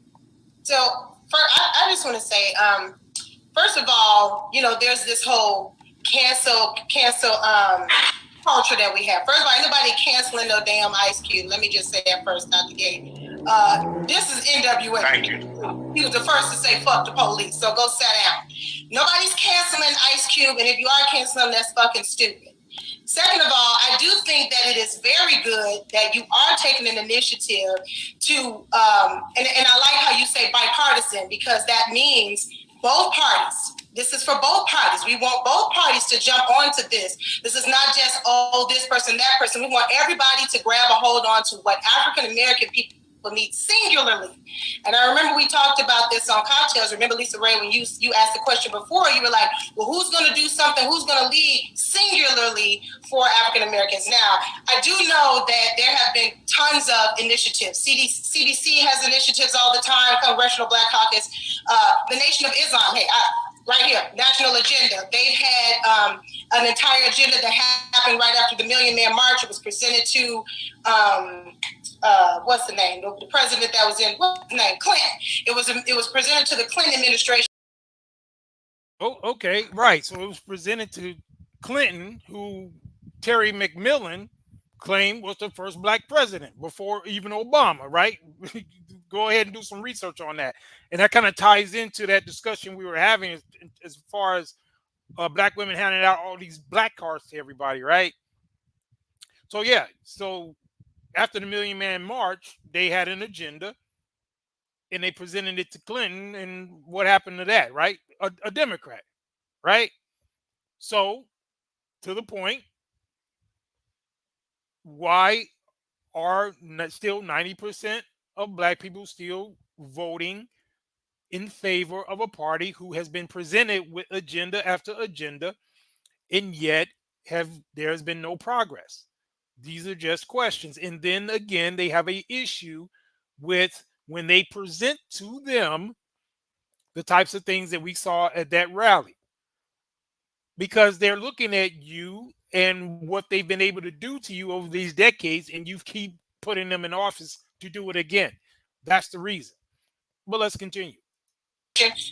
So I just want to say, first of all, there's this whole cancel culture that we have. First of all, ain't nobody canceling no damn Ice Cube. Let me just say that first, not the gate. This is NWA. Thank you. He was the first to say fuck the police, so go sit down. Nobody's canceling Ice Cube, and if you are canceling, that's fucking stupid. Second of all, I do think that it is very good that you are taking an initiative to, and I like how you say bipartisan, because that means both parties. This is for both parties. We want both parties to jump onto this. This is not just, oh, this person, that person. We want everybody to grab a hold on to what African American people need singularly. And I remember we talked about this on Cocktails. Remember, Lisa Ray, when you asked the question before, you were like, well, who's going to do something? Who's going to lead singularly for African Americans? Now, I do know that there have been tons of initiatives. CBC has initiatives all the time, Congressional Black Caucus, the Nation of Islam. Hey, right here, National Agenda. They've had an entire agenda that happened right after the Million Man March. It was presented to, what's the name? The president that was in, what's his name? Clinton. It was presented to the Clinton administration. Oh, okay, right. So it was presented to Clinton, who Terry McMillan claimed was the first black president before even Obama, right? Go ahead and do some research on that. And that kind of ties into that discussion we were having as far as black women handing out all these black cards to everybody, right? So, yeah. So after the Million Man March, they had an agenda and they presented it to Clinton. And what happened to that, right? A Democrat, right? So, to the point, why are still 90% of black people still voting in favor of a party who has been presented with agenda after agenda, and yet there has been no progress? These are just questions. And then again, they have an issue with when they present to them the types of things that we saw at that rally, because they're looking at you and what they've been able to do to you over these decades, and you keep putting them in office to do it again. That's the reason. But let's continue.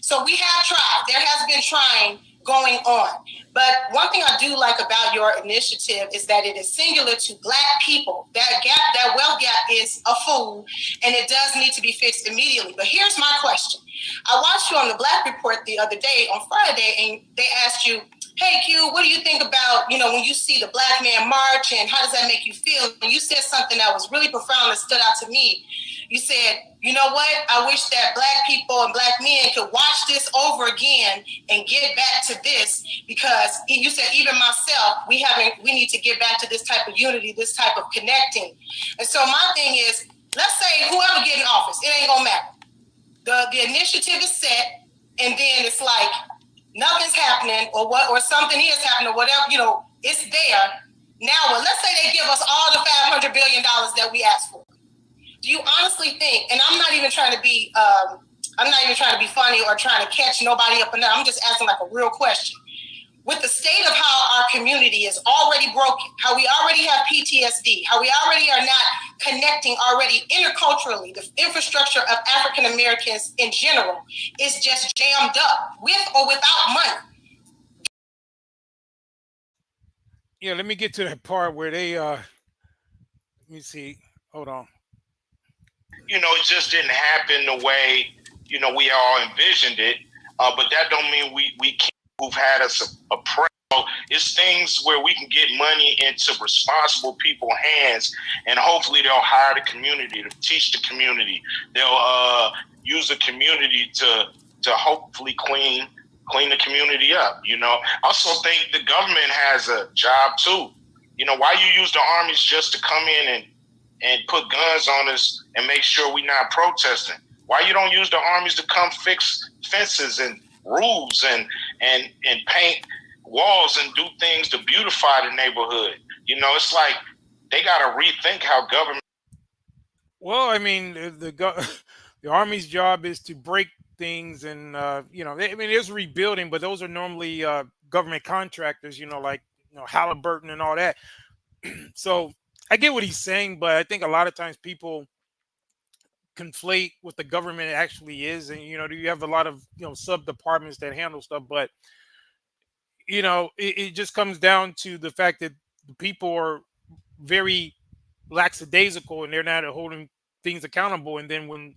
So we have tried. There has been trying going on. But one thing I do like about your initiative is that it is singular to black people. That gap, that wealth gap is a fool, and it does need to be fixed immediately. But here's my question. I watched you on the Black Report the other day on Friday, and they asked you, hey, Q, what do you think about, when you see the Black Man March, and how does that make you feel? And you said something that was really profound that stood out to me. You said, you know what? I wish that black people and black men could watch this over again and get back to this, because you said, even myself, we need to get back to this type of unity, this type of connecting. And so my thing is, let's say whoever get in office, it ain't gonna matter. The initiative is set, and then it's like nothing's happening, or something is happening, or whatever, it's there. Now, let's say they give us all the $500 billion that we asked for. Do you honestly think, and I'm not even trying to be funny or trying to catch nobody up, and I'm just asking like a real question. With the state of how our community is already broken, how we already have PTSD, how we already are not connecting already interculturally, the infrastructure of African Americans in general is just jammed up with or without money. Yeah, let me get to that part where they, let me see, hold on. It just didn't happen the way, we all envisioned it. But that don't mean we can't, who've had us oppressed. It's things where we can get money into responsible people's hands, and hopefully they'll hire the community to teach the community. They'll use the community to hopefully clean the community up. I also think the government has a job too. Why you use the armies just to come in and put guns on us and make sure we're not protesting? Why you don't use the armies to come fix fences and roofs and paint walls and do things to beautify the neighborhood? It's like they got to rethink how government. Well, I mean, the army's job is to break things, and there's rebuilding, but those are normally government contractors, like Halliburton and all that. So I get what he's saying, but I think a lot of times people conflate what the government actually is, and you have a lot of sub departments that handle stuff, but it just comes down to the fact that the people are very lackadaisical and they're not holding things accountable, and then when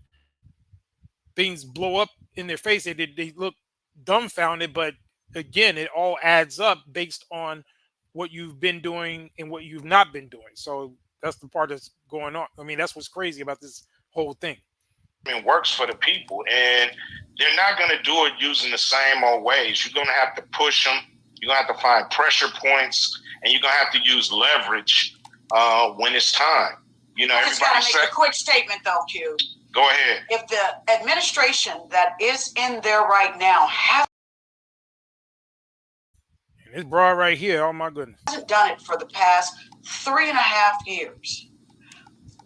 things blow up in their face, they look dumbfounded. But again, it all adds up based on what you've been doing and what you've not been doing. So that's the part that's going on. I mean, that's what's crazy about this whole thing. Works for the people, and they're not going to do it using the same old ways. You're going to have to push them. You're going to have to find pressure points, and you're going to have to use leverage when it's time. You know, I just got to make a quick statement, though, Q. Go ahead. If the administration that is in there right now hasn't This broad right here, oh my goodness, done it for the past 3.5 years,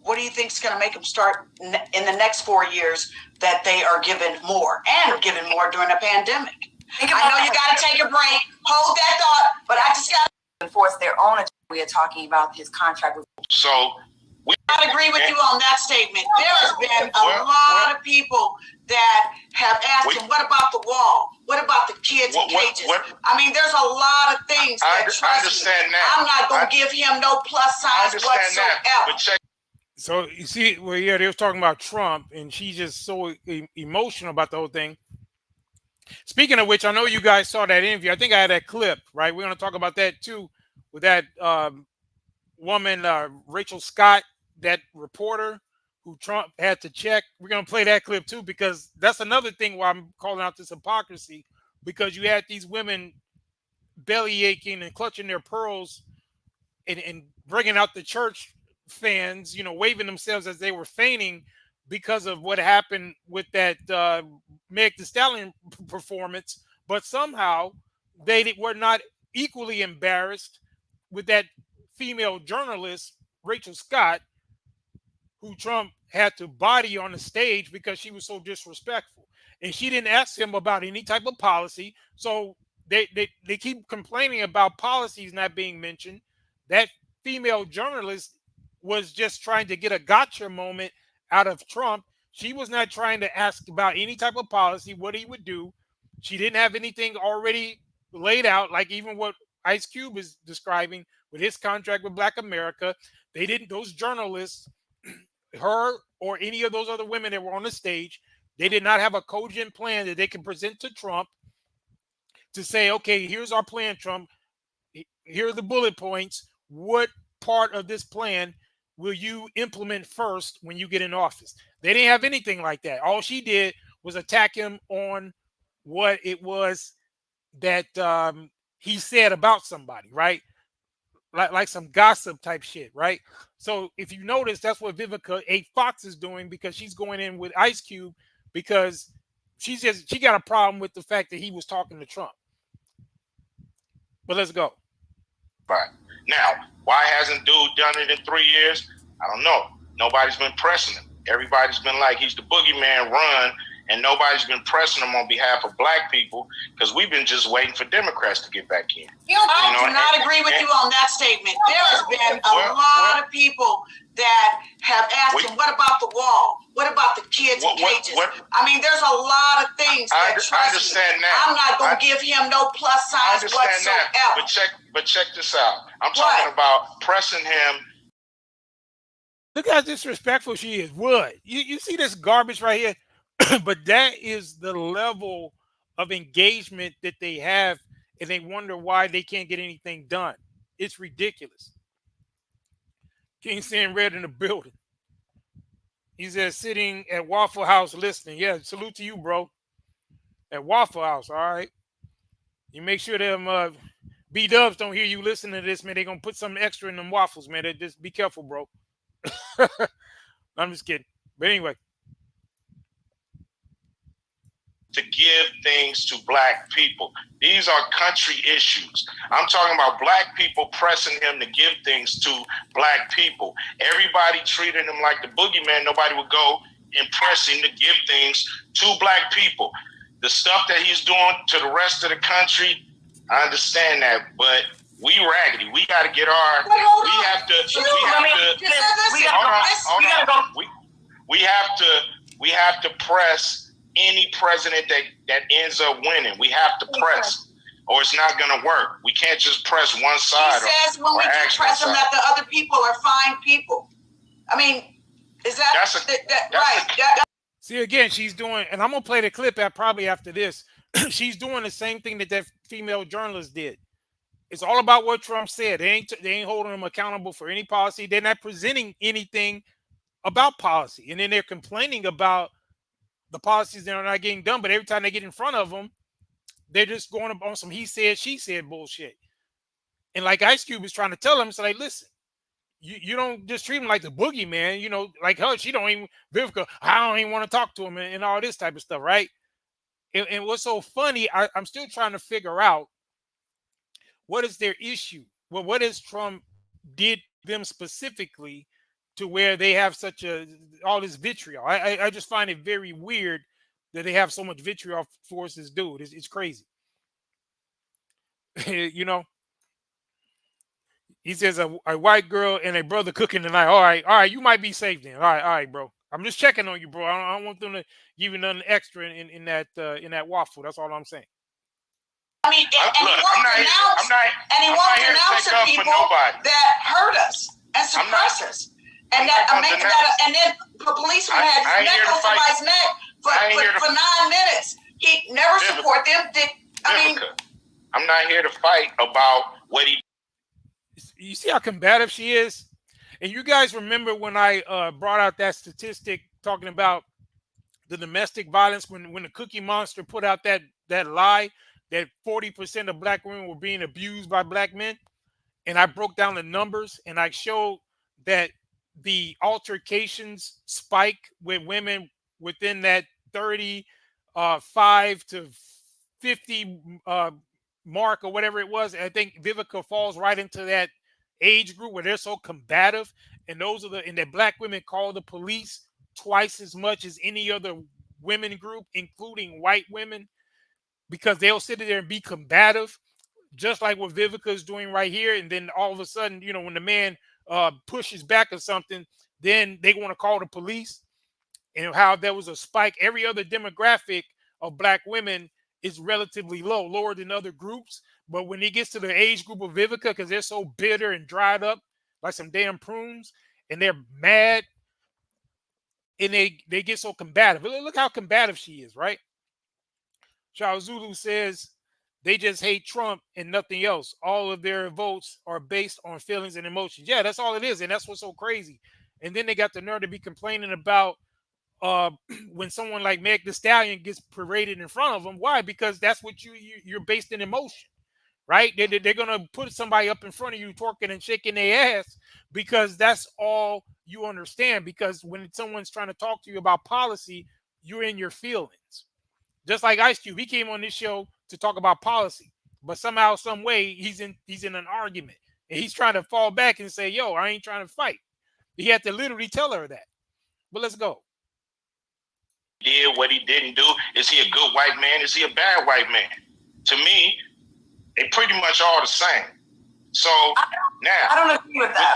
what do you think is going to make them start in the next 4 years that they are given more and given more during a pandemic? I know you got to take a break. Hold that thought, but I just got to enforce their own agenda. We are talking about his contract with. So I agree with you on that statement. There has been a lot of people that have asked him, what about the wall? What about the kids in cages? I mean, there's a lot of things that, I understand that. I'm not going to give him no plus signs whatsoever. So you see, well, yeah, they was talking about Trump, and she's just so emotional about the whole thing. Speaking of which, I know you guys saw that interview. I think I had that clip, right? We're going to talk about that too, with that woman, Rachel Scott, that reporter who Trump had to check. We're going to play that clip too, because that's another thing why I'm calling out this hypocrisy, because you had these women belly aching and clutching their pearls and bringing out the church fans, you know, waving themselves as they were fainting because of what happened with that Megan Thee Stallion performance. But somehow they were not equally embarrassed with that female journalist, Rachel Scott, who Trump had to body on the stage because she was so disrespectful. And she didn't ask him about any type of policy. So they keep complaining about policies not being mentioned. That female journalist was just trying to get a gotcha moment out of Trump. She was not trying to ask about any type of policy, what he would do. She didn't have anything already laid out, like even what Ice Cube is describing with his contract with Black America. They didn't, those journalists, her or any of those other women that were on the stage, they did not have a cogent plan that they can present to Trump to say, okay, here's our plan, Trump. Here are the bullet points. What part of this plan will you implement first when you get in office? They didn't have anything like that. All she did was attack him on what it was that he said about somebody, right? Like some gossip type shit, right? So if you notice, that's what Vivica A. Fox is doing, because she's going in with Ice Cube because she got a problem with the fact that he was talking to Trump. But let's go. Right. Now, why hasn't dude done it in 3 years? I don't know. Nobody's been pressing him. Everybody's been like, he's the boogeyman, run, and nobody's been pressing him on behalf of Black people because we've been just waiting for Democrats to get back in. I do not agree with you on that statement. There has been a lot of people that have asked him, what about the wall? What about the kids in cages? I mean, there's a lot of things that, I understand that. I'm not going to give him no plus signs whatsoever. But check this out. I'm talking about pressing him. Look how disrespectful she is. What? You see this garbage right here? But that is the level of engagement that they have, and they wonder why they can't get anything done. It's ridiculous. King saying red in the building. He says sitting at Waffle House listening. Yeah, salute to you, bro. At Waffle House, all right. You make sure them B-dubs don't hear you listening to this, man. They're going to put something extra in them waffles, man. Just be careful, bro. I'm just kidding. But anyway. To give things to Black people. These are country issues. I'm talking about Black people pressing him to give things to Black people. Everybody treated him like the boogeyman. Nobody would go and press him to give things to Black people. The stuff that he's doing to the rest of the country, I understand that, but we raggedy. We got to get our. We have to press any president that ends up winning. We have to press, or it's not going to work. We can't just press one side. He says when we do press them that the other people are fine people. I mean, is that right? See, again, she's doing, and I'm going to play the clip probably after this. She's doing the same thing that female journalist did. It's all about what Trump said. They ain't holding them accountable for any policy. They're not presenting anything about policy, and then they're complaining about the policies that are not getting done. But every time they get in front of them, they're just going on some he said, she said bullshit. And like Ice Cube is trying to tell them, it's like, listen, you don't just treat him like the boogeyman. You know, like her, she don't even Vivica. I don't even want to talk to him and all this type of stuff, right? And what's so funny, I'm still trying to figure out what is their issue. Well, what is Trump did them specifically to where they have such all this vitriol? I just find it very weird that they have so much vitriol towards this dude. It's crazy. You know, he says a white girl and a brother cooking tonight. All right, you might be safe then. All right, bro. I'm just checking on you, bro. I don't want them to give you nothing extra in that waffle. That's all I'm saying. I mean, and he won't denounce the people that hurt us and suppress us. And then the policeman had his neck on somebody's neck for 9 minutes. He never support them. I'm not here to fight about what he. You see how combative she is? And you guys remember when I brought out that statistic talking about the domestic violence when the Cookie Monster put out that lie that 40% of black women were being abused by black men? And I broke down the numbers and I showed that the altercations spike with women within that 35 to 50 mark or whatever it was. I think Vivica falls right into that age group where they're so combative, and that black women call the police twice as much as any other women group, including white women, because they'll sit there and be combative, just like what Vivica is doing right here. And then all of a sudden, you know, when the man pushes back or something, then they want to call the police. And how there was a spike. Every other demographic of black women is relatively lower than other groups. But when it gets to the age group of Vivica, because they're so bitter and dried up like some damn prunes, and they're mad, and they get so combative. Look how combative she is, right? Charles Zulu says they just hate Trump and nothing else. All of their votes are based on feelings and emotions. Yeah, that's all it is, and that's what's so crazy. And then they got the nerve to be complaining about when someone like Megan Thee Stallion gets paraded in front of them. Why? Because that's what you're based in emotion, right? They're gonna put somebody up in front of you twerking and shaking their ass because that's all you understand. Because when someone's trying to talk to you about policy, you're in your feelings. Just like Ice Cube, he came on this show to talk about policy, but somehow, some way, he's in an argument and he's trying to fall back and say, "Yo, I ain't trying to fight." He had to literally tell her that. But let's go. Did what he didn't do. Is he a good white man? Is he a bad white man? To me, they pretty much all the same. So now, I don't agree with that.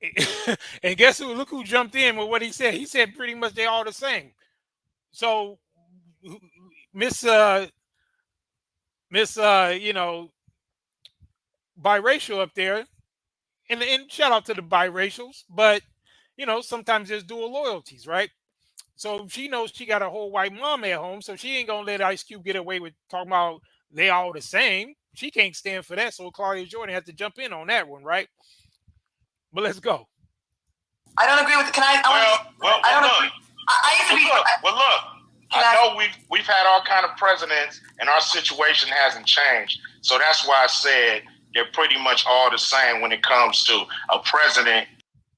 With that said, and guess who? Look who jumped in with what he said. He said pretty much they all the same. So, Miss, you know, biracial up there, and shout out to the biracials, but you know, sometimes there's dual loyalties, right? So she knows she got a whole white mom at home, so she ain't gonna let Ice Cube get away with talking about they all the same. She can't stand for that, so Claudia Jordan had to jump in on that one, right? But let's go. I don't agree with. I don't agree. I used to be. I know we've had all kind of presidents, and our situation hasn't changed. So that's why I said they're pretty much all the same when it comes to a president.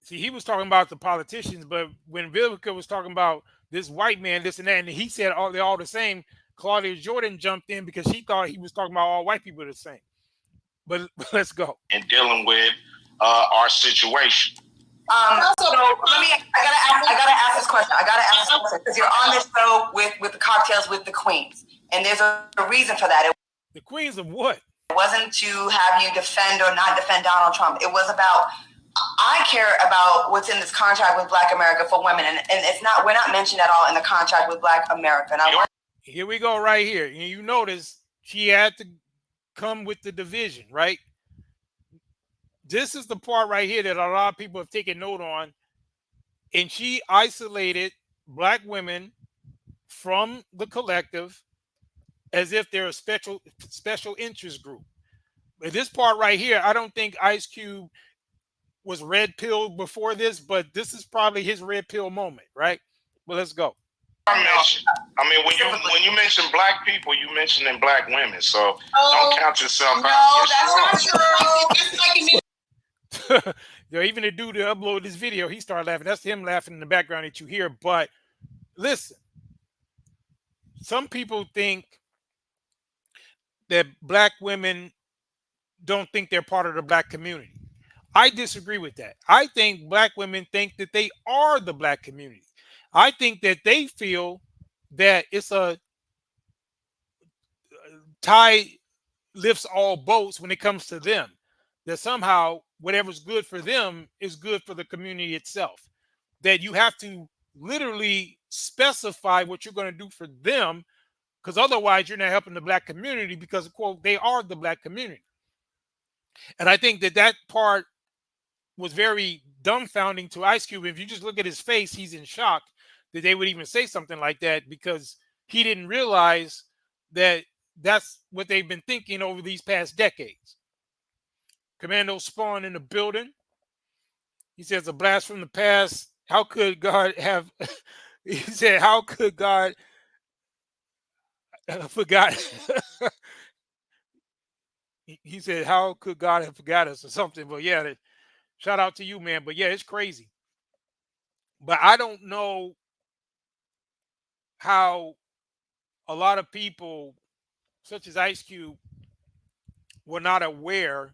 See, he was talking about the politicians, but when Vivica was talking about this white man, this and that, and he said they're all the same, Claudia Jordan jumped in because she thought he was talking about all white people are the same. But let's go. And dealing with our situation. So I gotta ask this question. Because you're on this show with the cocktails with the queens, and there's a reason for that. The queens of what? It wasn't to have you defend or not defend Donald Trump. It was about, I care about what's in this contract with Black America for women, and it's not. We're not mentioned at all in the contract with Black America. And here we go, right here. And you notice she had to come with the division, right? This is the part right here that a lot of people have taken note on, and she isolated Black women from the collective as if they're a special interest group. But this part right here, I don't think Ice Cube was red pilled before this, but this is probably his red pill moment, right? Well, let's go. When you mention black people, you mentioning black women, so don't count yourself out. No, that's not true. Yo, even the dude that uploaded this video, he started laughing. That's him laughing in the background that you hear. But listen, some people think that black women don't think they're part of the black community. I disagree with that. I think black women think that they are the black community. I think that they feel that it's a tide lifts all boats when it comes to them. That somehow whatever's good for them is good for the community itself. That you have to literally specify what you're going to do for them, because otherwise you're not helping the black community, because, quote, they are the black community. And I think that part was very dumbfounding to Ice Cube. If you just look at his face, he's in shock that they would even say something like that, because he didn't realize that that's what they've been thinking over these past decades. Commando Spawn in the building. He says, a blast from the past. How could God have, he said, how could God forgot? He said, how could God have forgot us or something? But yeah, shout out to you, man. But yeah, it's crazy. But I don't know how a lot of people, such as Ice Cube, were not aware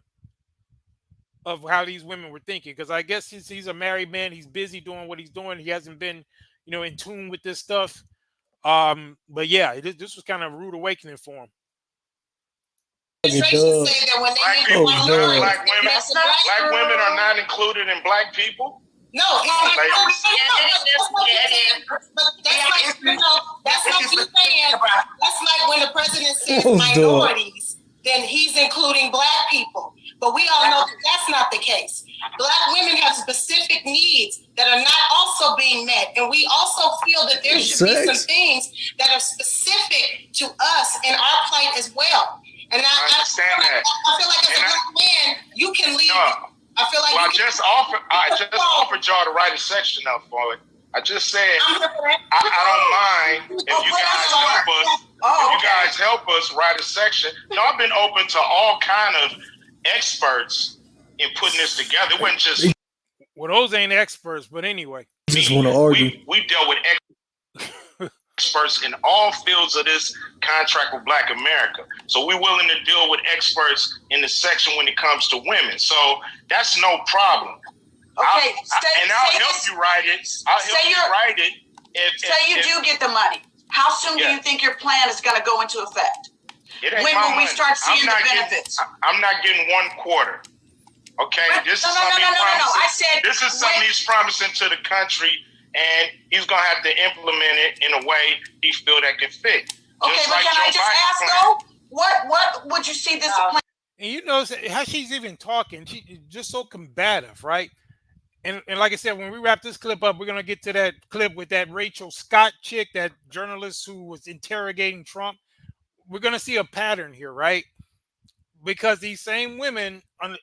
of how these women were thinking. Because I guess he's a married man. He's busy doing what he's doing. He hasn't been, in tune with this stuff. But yeah, this was kind of a rude awakening for him. Black women are not included in black people. No, that's not you saying. That's like when the president says minorities, then he's including black people. But we all know that's not the case. Black women have specific needs that are not also being met. And we also feel that there should be some things that are specific to us in our plight as well. And I feel like as a black man, you can lead. I feel like I just offered y'all to write a section up for it. I just said I don't mind if you guys help us. If you guys help us write a section. No, I've been open to all kind of experts in putting this together. It wasn't just. Well, those ain't experts, but anyway. I just want to argue. We dealt with experts in all fields of this contract with Black America. So we're willing to deal with experts in the section when it comes to women. So that's no problem. Okay, I'll help you write it. Say you do get the money. How soon do you think your plan is going to go into effect? When will we start seeing the benefits? I'm not getting 1 quarter. Okay, this is something he's promising to the country, and he's gonna have to implement it in a way he feel that can fit. Okay, but can I just ask though, what would you see this plan? And you know how she's even talking, she's just so combative, right? And like I said, when we wrap this clip up, we're gonna get to that clip with that Rachel Scott chick, that journalist who was interrogating Trump. We're gonna see a pattern here, right? Because these same women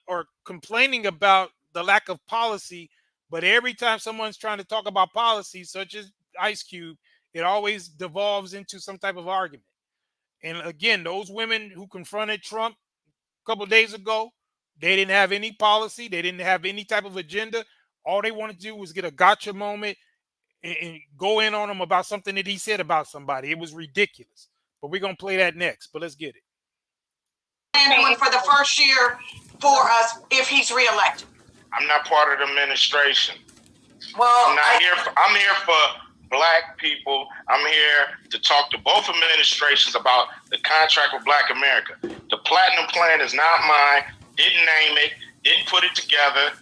are complaining about the lack of policy, but every time someone's trying to talk about policy, such as Ice Cube, it always devolves into some type of argument. And again, those women who confronted Trump a couple of days ago, they didn't have any policy. They didn't have any type of agenda. All they wanted to do was get a gotcha moment and go in on him about something that he said about somebody. It was ridiculous. But we're going to play that next. But let's get it. Doing for the first year for us if he's reelected. I'm not part of the administration. Well, I'm here for Black people. I'm here to talk to both administrations about the contract with Black America. The Platinum Plan is not mine. Didn't name it. Didn't put it together.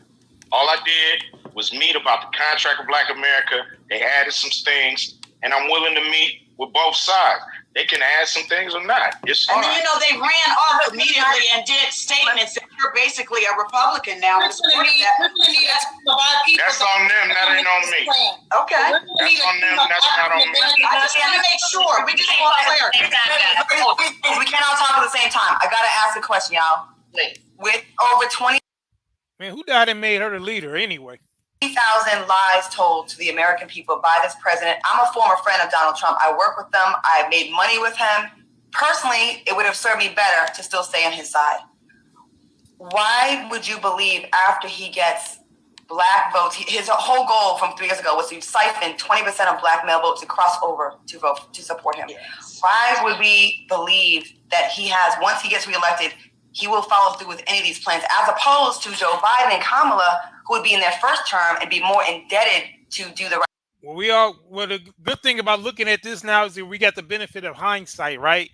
All I did was meet about the contract with Black America. They added some things, and I'm willing to meet with both sides. They can add some things or not. It's fine. And then, they ran off immediately and did statements that you're basically a Republican now. That's on them. That ain't on me. Okay. That's on them. That's not on me. I just want to make sure. We just want clarity. We cannot talk at the same time. I got to ask a question, y'all. With over 20,000 Man, who died and made her the leader anyway? lies told to the American people by this president. I'm a former friend of Donald Trump. I work with them. I made money with him. Personally, it would have served me better to still stay on his side. Why would you believe after he gets black votes, his whole goal from 3 years ago was to siphon 20% of black male votes to cross over to vote to support him? Yes. Why would we believe that he has, once he gets reelected, he will follow through with any of these plans, as opposed to Joe Biden and Kamala, who would be in their first term and be more indebted to do the right? Well, the good thing about looking at this now is that we got the benefit of hindsight, right?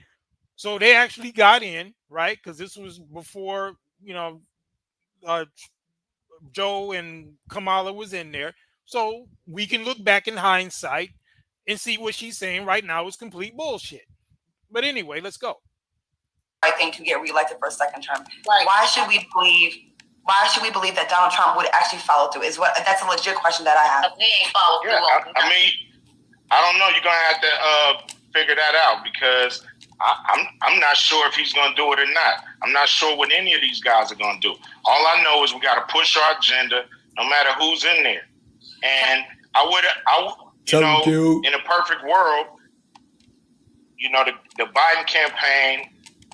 So they actually got in, right? Because this was before, Joe and Kamala was in there. So we can look back in hindsight and see what she's saying right now is complete bullshit. But anyway, let's go. Right thing to get reelected for a second term. Right. Why should we believe that Donald Trump would actually follow through? That's a legit question that I have. He ain't follow through. I mean, I don't know. You're gonna have to figure that out, because I'm not sure if he's gonna do it or not. I'm not sure what any of these guys are gonna do. All I know is we got to push our agenda, no matter who's in there. And in a perfect world, the Biden campaign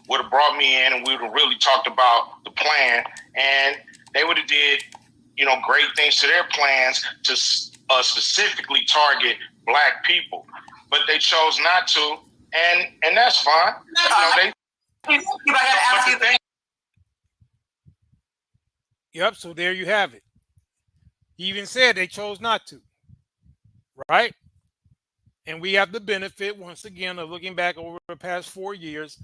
would have brought me in and we would have really talked about the plan, and they would have did, great things to their plans to specifically target black people. But they chose not to, and that's fine. Yep, so there you have it. He even said they chose not to, right? And we have the benefit, once again, of looking back over the past 4 years,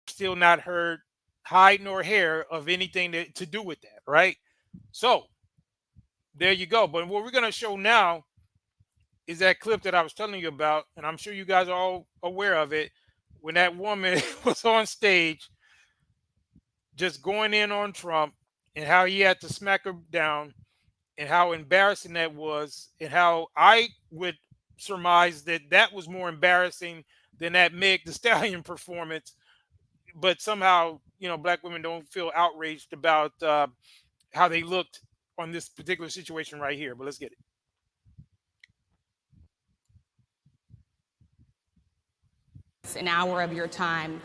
still not heard hide nor hair of anything to do with that, right? So there you go. But what we're going to show now is that clip that I was telling you about, and I'm sure you guys are all aware of it, when that woman was on stage just going in on Trump and how he had to smack her down and how embarrassing that was, and how I would surmise that was more embarrassing than that Megan Thee Stallion performance. But somehow, black women don't feel outraged about how they looked on this particular situation right here. But let's get it. An hour of your time.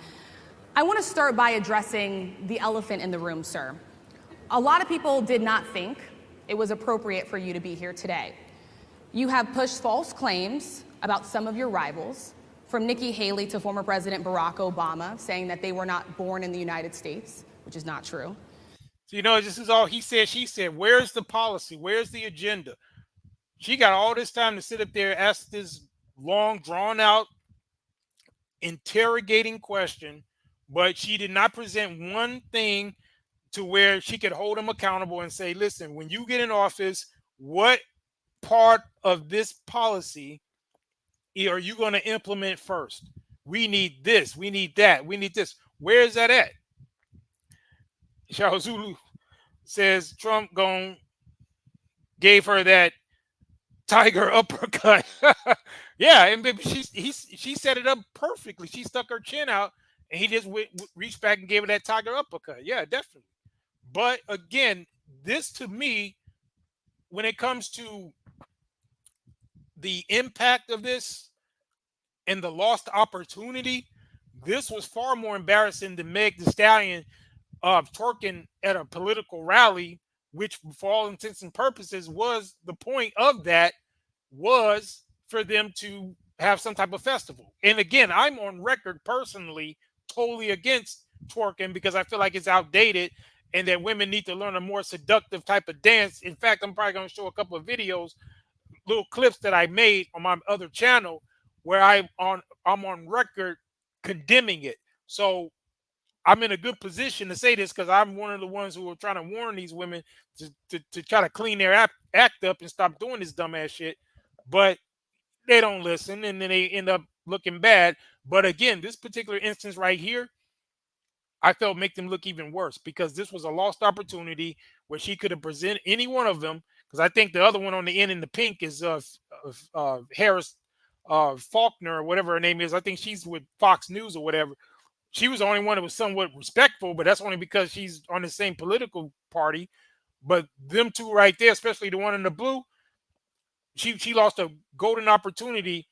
I want to start by addressing the elephant in the room, sir. A lot of people did not think it was appropriate for you to be here today. You have pushed false claims about some of your rivals, from Nikki Haley to former President Barack Obama, saying that they were not born in the United States, which is not true. So, this is all he said, she said. Where's the policy? Where's the agenda? She got all this time to sit up there, ask this long, drawn-out, interrogating question, but she did not present one thing to where she could hold them accountable and say, listen, when you get in office, what part of this policy are you going to implement first? We need this. We need that. We need this. Where is that at? Shao Zulu says Trump gave her that tiger uppercut. Yeah, and baby, she set it up perfectly. She stuck her chin out, and he just reached back and gave her that tiger uppercut. Yeah, definitely. But again, this to me, when it comes to the impact of this and the lost opportunity, this was far more embarrassing than Megan Thee Stallion twerking at a political rally, which for all intents and purposes was the point of that, was for them to have some type of festival. And again, I'm on record personally totally against twerking because I feel like it's outdated and that women need to learn a more seductive type of dance. In fact, I'm probably going to show a couple of videos, little clips that I made on my other channel where I'm on record condemning it. So I'm in a good position to say this because I'm one of the ones who are trying to warn these women to try to clean their act up and stop doing this dumbass shit. But they don't listen, and then they end up looking bad. But again, this particular instance right here, I felt make them look even worse, because this was a lost opportunity where she could have presented any one of them. Because I think the other one on the end in the pink is Harris Faulkner or whatever her name is. I think she's with Fox News or whatever. She was the only one that was somewhat respectful, but that's only because she's on the same political party. But them two right there, especially the one in the blue, she lost a golden opportunity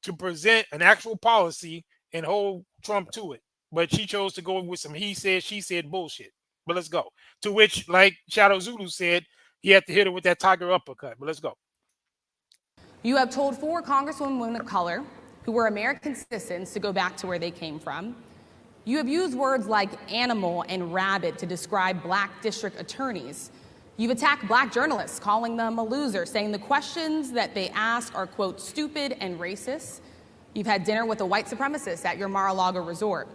to present an actual policy and hold Trump to it. But she chose to go with some he said, she said bullshit. But let's go. To which, like Shadow Zulu said, he had to hit her with that tiger uppercut. But let's go. You have told 4 congresswomen of color who were American citizens to go back to where they came from. You have used words like animal and rabid to describe black district attorneys. You've attacked black journalists, calling them a loser, saying the questions that they ask are, quote, stupid and racist. You've had dinner with a white supremacist at your Mar-a-Lago resort.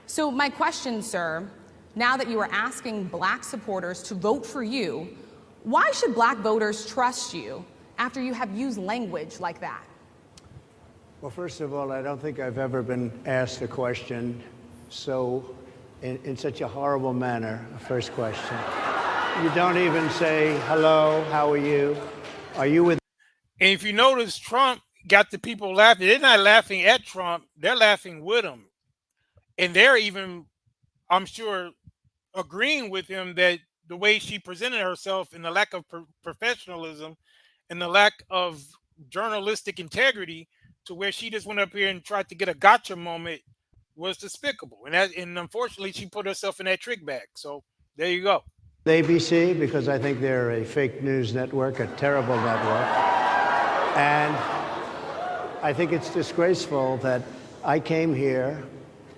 So my question, sir, now that you are asking black supporters to vote for you, why should black voters trust you after you have used language like that? Well, first of all, I don't think I've ever been asked a question in such a horrible manner. First question. You don't even say, hello, how are you? Are you with? And if you notice, Trump got the people laughing. They're not laughing at Trump. They're laughing with him. And they're even, I'm sure, agreeing with him that the way she presented herself and the lack of professionalism and the lack of journalistic integrity, to where she just went up here and tried to get a gotcha moment, was despicable. And unfortunately, she put herself in that trick bag. So there you go. ABC, because I think they're a fake news network, a terrible network. And I think it's disgraceful that I came here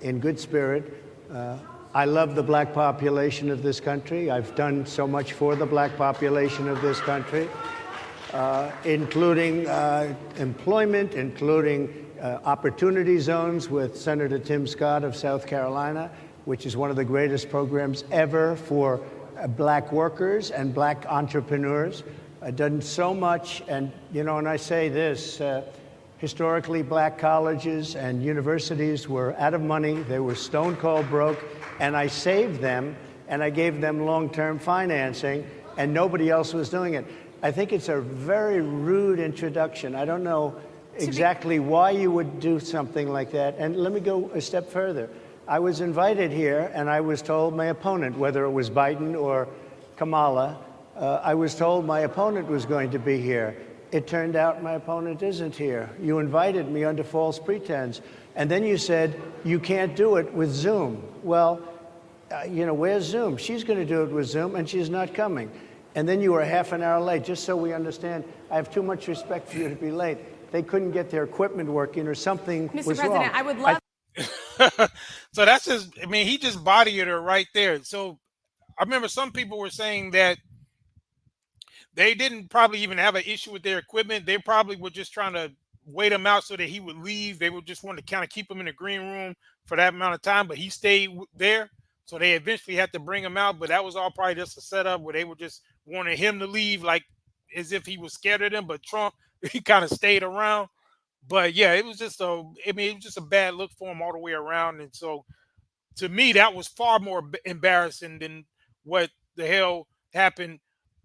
in good spirit. I love the black population of this country. I've done so much for the black population of this country, including employment, including opportunity zones with Senator Tim Scott of South Carolina, which is one of the greatest programs ever for black workers and black entrepreneurs. I've done so much, and and I say this, historically black colleges and universities were out of money, they were stone cold broke, and I saved them, and I gave them long-term financing, and nobody else was doing it. I think it's a very rude introduction. I don't know exactly why you would do something like that, and let me go a step further. I was invited here, and I was told my opponent, whether it was Biden or Kamala, I was told my opponent was going to be here. It turned out my opponent isn't here. You invited me under false pretense, and then you said you can't do it with Zoom. Well, where's Zoom? She's going to do it with Zoom, and she's not coming. And then you were half an hour late, just so we understand. I have too much respect for you to be late. They couldn't get their equipment working, or something Mr. was President, wrong. I would love. So that's just, he just bodied her right there. So I remember some people were saying that they didn't probably even have an issue with their equipment. They probably were just trying to wait him out so that he would leave. They would just want to kind of keep him in the green room for that amount of time, but he stayed there. So they eventually had to bring him out, but that was all probably just a setup where they were just wanting him to leave, like as if he was scared of them. But Trump, he kind of stayed around. But yeah, it was just it was just a bad look for him all the way around. And so to me, that was far more embarrassing than what the hell happened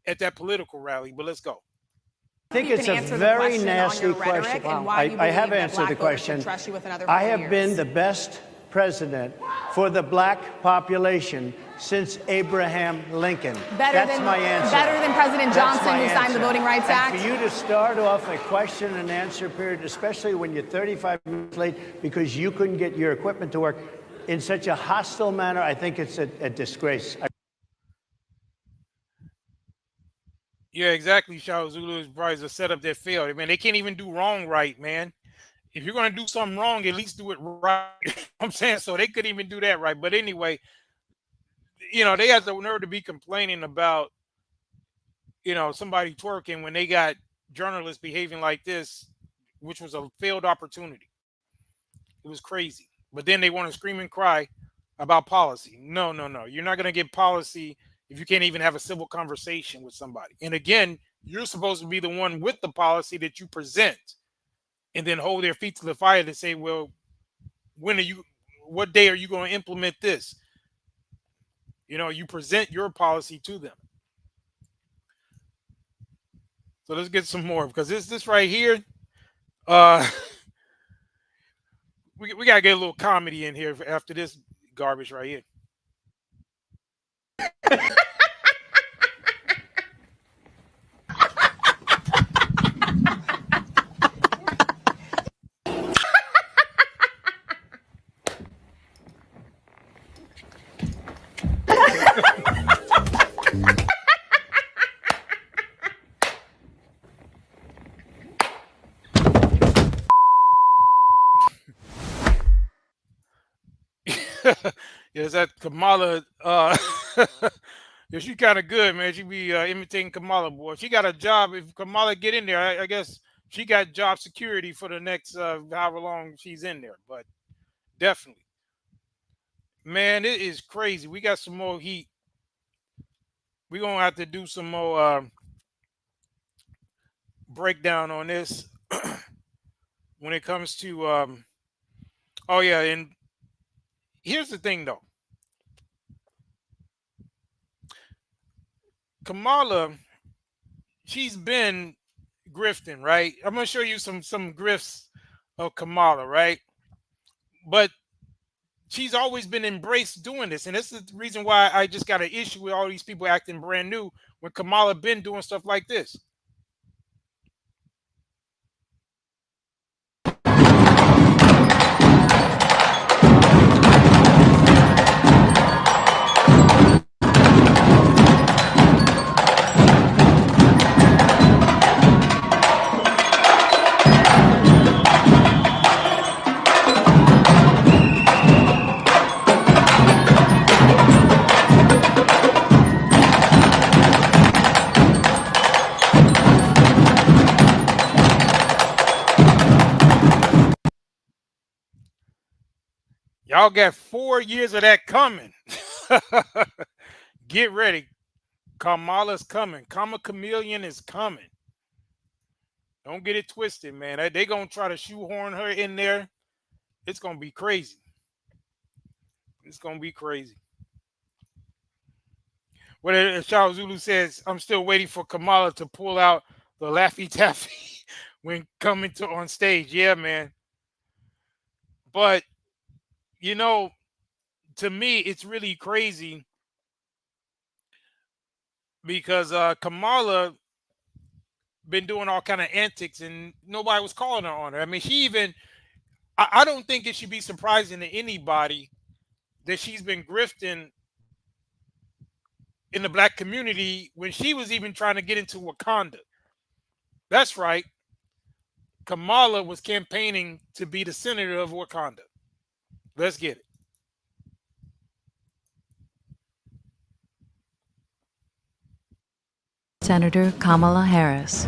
at that political rally. But let's go. I think it's a very nasty question. I have answered the question. I have been the best president for the black population since Abraham Lincoln. That's my answer. Better than President Johnson, who signed the Voting Rights Act. And for you to start off a question and answer period, especially when you're 35 minutes late because you couldn't get your equipment to work in such a hostile manner, I think it's a disgrace. Yeah, exactly. Shadow Zulu is probably a setup that failed. They can't even do wrong right, man. If you're going to do something wrong, at least do it right. I'm saying, so they couldn't even do that right. But anyway, they had the nerve to be complaining about, somebody twerking when they got journalists behaving like this, which was a failed opportunity. It was crazy. But then they want to scream and cry about policy. No. You're not going to get policy if you can't even have a civil conversation with somebody. And again, you're supposed to be the one with the policy that you present. and then hold their feet to the fire to say, well, what day are you going to implement this? You present your policy to them. So let's get some more, because this right here, we got to get a little comedy in here after this garbage right here. Yes, that Kamala. Yeah, she kind of good, man. She be imitating Kamala, boy. She got a job. If Kamala get in there, I guess she got job security for the next however long she's in there. But definitely, man, it is crazy. We got some more heat. We're gonna have to do some more breakdown on this when it comes to. Oh yeah, and here's the thing, though. Kamala, she's been grifting, right? I'm gonna show you some grifts of Kamala, right? But she's always been embraced doing this, and this is the reason why I just got an issue with all these people acting brand new when Kamala been doing stuff like this. Y'all got 4 years of that coming. Get ready. Kamala's coming. Chameleon is coming. Don't get it twisted, man. They going to try to shoehorn her in there. It's going to be crazy. It's going to be crazy. What Charles Zulu says, I'm still waiting for Kamala to pull out the Laffy Taffy when coming on stage. Yeah, man. But to me, it's really crazy because Kamala been doing all kind of antics and nobody was calling her on her. I mean, I don't think it should be surprising to anybody that she's been grifting in the black community when she was even trying to get into Wakanda. That's right. Kamala was campaigning to be the senator of Wakanda. Let's get it. Senator Kamala Harris.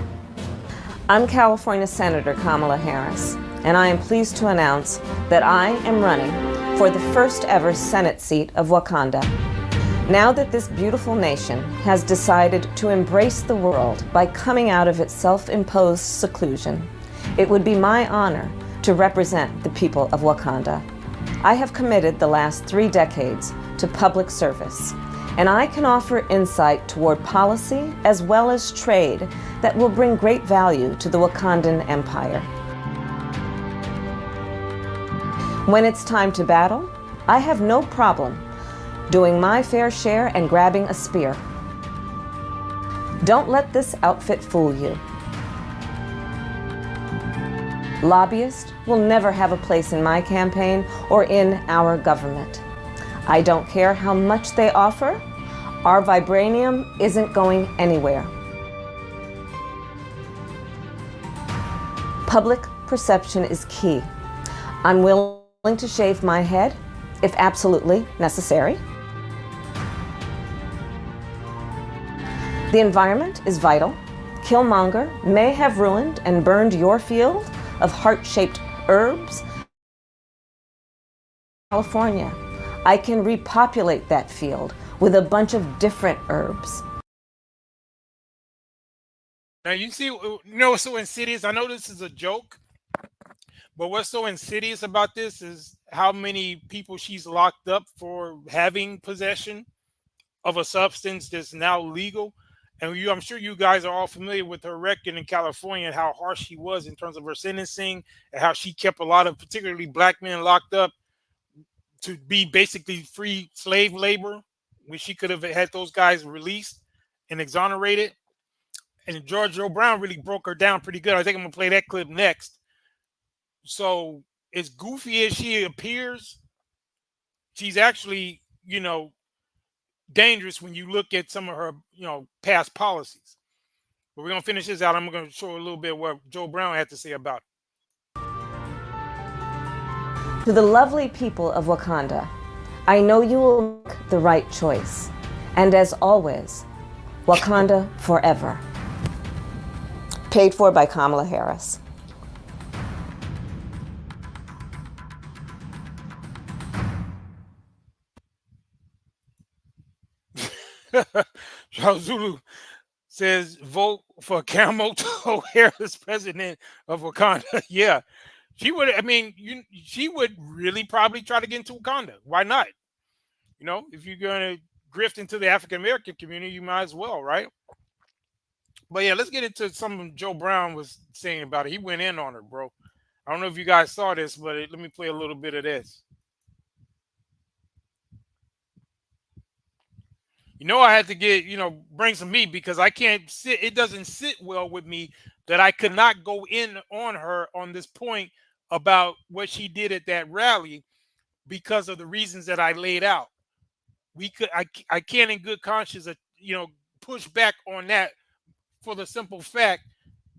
I'm California Senator Kamala Harris, and I am pleased to announce that I am running for the first ever Senate seat of Wakanda. Now that this beautiful nation has decided to embrace the world by coming out of its self-imposed seclusion, it would be my honor to represent the people of Wakanda. I have committed the last 3 decades to public service, and I can offer insight toward policy as well as trade that will bring great value to the Wakandan Empire. When it's time to battle, I have no problem doing my fair share and grabbing a spear. Don't let this outfit fool you. Lobbyists will never have a place in my campaign or in our government. I don't care how much they offer, our vibranium isn't going anywhere. Public perception is key. I'm willing to shave my head, if absolutely necessary. The environment is vital. Killmonger may have ruined and burned your field of heart-shaped herbs. California, I can repopulate that field with a bunch of different herbs. Now you see, what's so insidious? I know this is a joke, But what's so insidious about this is how many people she's locked up for having possession of a substance that's now legal. And I'm sure you guys are all familiar with her record in California and how harsh she was in terms of her sentencing and how she kept a lot of particularly black men locked up to be basically free slave labor when she could have had those guys released and exonerated. And George O. Brown really broke her down pretty good. I think I'm going to play that clip next. So as goofy as she appears, she's actually, dangerous when you look at some of her, past policies. But we're going to finish this out. I'm going to show a little bit what Joe Brown had to say about it. To the lovely people of Wakanda, I know you will make the right choice. And as always, Wakanda forever. Paid for by Kamala Harris. Charles Zulu says vote for Kamala Harris, president of Wakanda. Yeah, she would. I mean, she would really probably try to get into Wakanda. Why not? If you're going to grift into the African American community, you might as well, right? But yeah, let's get into something Joe Brown was saying about it. He went in on her, bro. I don't know if you guys saw this, but let me play a little bit of this. I had to get, bring some meat because I can't sit. It doesn't sit well with me that I could not go in on her on this point about what she did at that rally because of the reasons that I laid out. I can't in good conscience, push back on that for the simple fact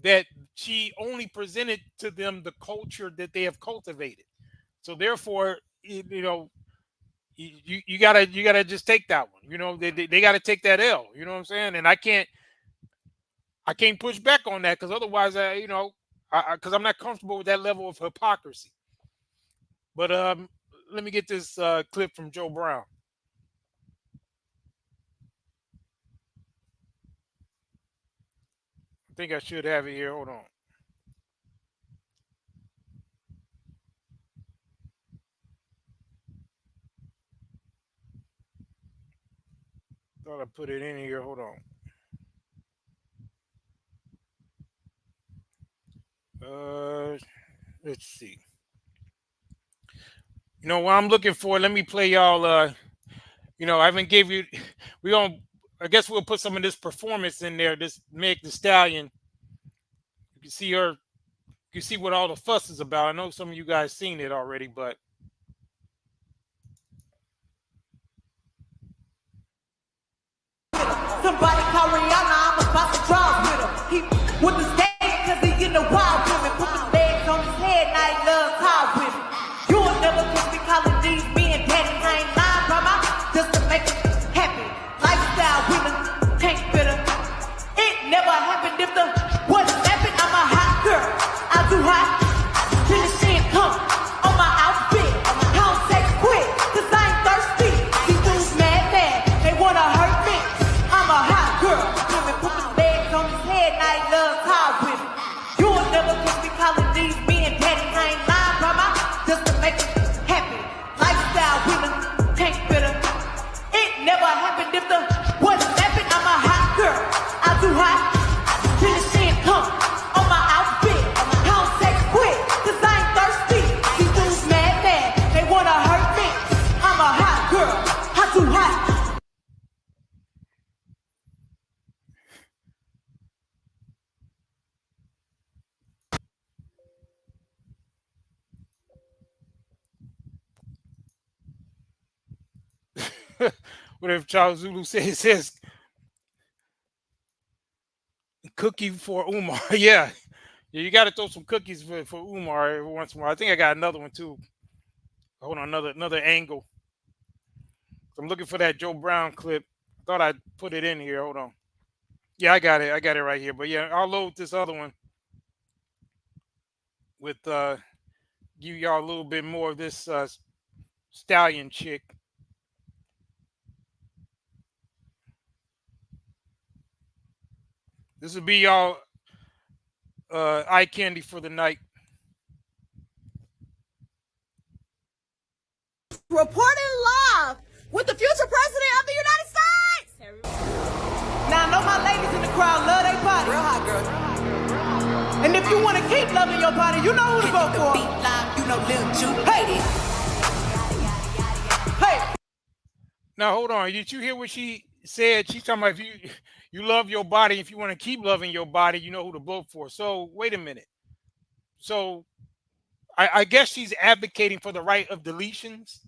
that she only presented to them the culture that they have cultivated. So therefore, you gotta just take that one. They gotta take that L. You know what I'm saying? And I can't push back on that because otherwise, because I'm not comfortable with that level of hypocrisy. But let me get this clip from Joe Brown. I think I should have it here. Hold on. Thought I put it in here. Hold on. Let's see. What I'm looking for, let me play y'all. I haven't gave you. I guess we'll put some of this performance in there. This Megan Thee Stallion. You can see her. You can see what all the fuss is about. I know some of you guys seen it already, but. Somebody call Rihanna, I'm about to drive with him. He with the stage, cause he in the wild women. Put the legs on his head, now he loves high women. You will never catch me calling these men daddy. I ain't lying, grandma, just to make them happy. Lifestyle winner, can't fit her. It never happened if the wasn't happened. I'm a hot girl, I do hot. Till the shit come on my outfit. Don't take quick, cause I ain't thirsty. These dudes mad, they wanna hurt me. I'm a hot girl, women put the legs on his head, now he loves high women. You will never catch me calling these men daddy. I ain't lying, grandma, just to make them happy. Lifestyle winner, can't fit her. It never happened if the wasn't happened. I'm a hot girl, I do hot. Till the shit come on my outfit. Don't take quick, cause I ain't thirsty. These dudes mad, they wanna hurt me. I'm a hot girl, I do hot. Whatever Charles Zulu says cookie for Umar. Yeah, you got to throw some cookies for Umar every once in a while. I think I got another one too. Hold on, another angle. I'm looking for that Joe Brown clip. I thought I'd put it in here. Hold on. Yeah, I got it right here. But yeah, I'll load this other one with give y'all a little bit more of this stallion chick. This will be y'all eye candy for the night. Reporting live with the future president of the United States. Now I know my ladies in the crowd love their body. Real hot girl. And if you want to keep loving your body, you know who to go for. Beat live, you know Lil Ju. Hey. Hey. Now hold on. Did you hear what she said? She's talking about if you love your body, if you want to keep loving your body, you know who to vote for. So wait a minute. So I guess she's advocating for the right of deletions.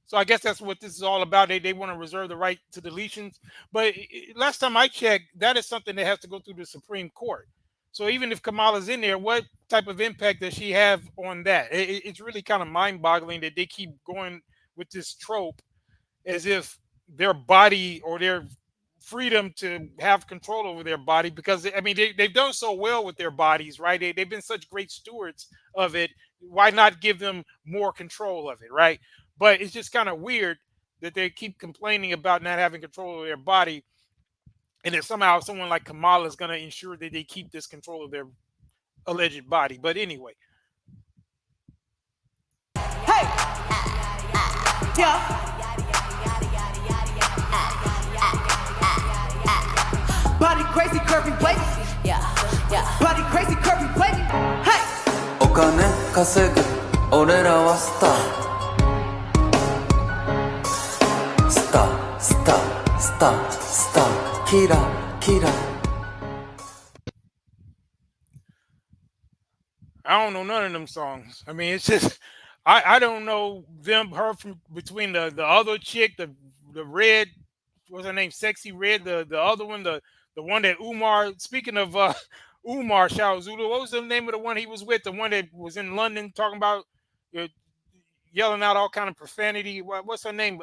So I guess that's what this is all about. They want to reserve the right to deletions. But last time I checked, that is something that has to go through the Supreme Court. So even if Kamala's in there, what type of impact does she have on that? It's really kind of mind-boggling that they keep going with this trope as if their body or their freedom to have control over their body, because I mean they've done so well with their bodies, right? They've been such great stewards of it. Why not give them more control of it, right? But it's just kind of weird that they keep complaining about not having control of their body, and that somehow someone like Kamala is going to ensure that they keep this control of their alleged body. But anyway. Hey. Yeah. Body crazy, curvy, wavy. Yeah. Body crazy, curvy, wavy. Hey. お金稼ぐ俺らはスター。スタースタースタースターキラキラ。I don't know none of them songs. I mean, it's just I don't know her from between the other chick, the red, what's her name, Sexy Red, the other one, the one that Umar. Speaking of Umar Shah Zulu, what was the name of the one he was with? The one that was in London talking about yelling out all kind of profanity. What's her name?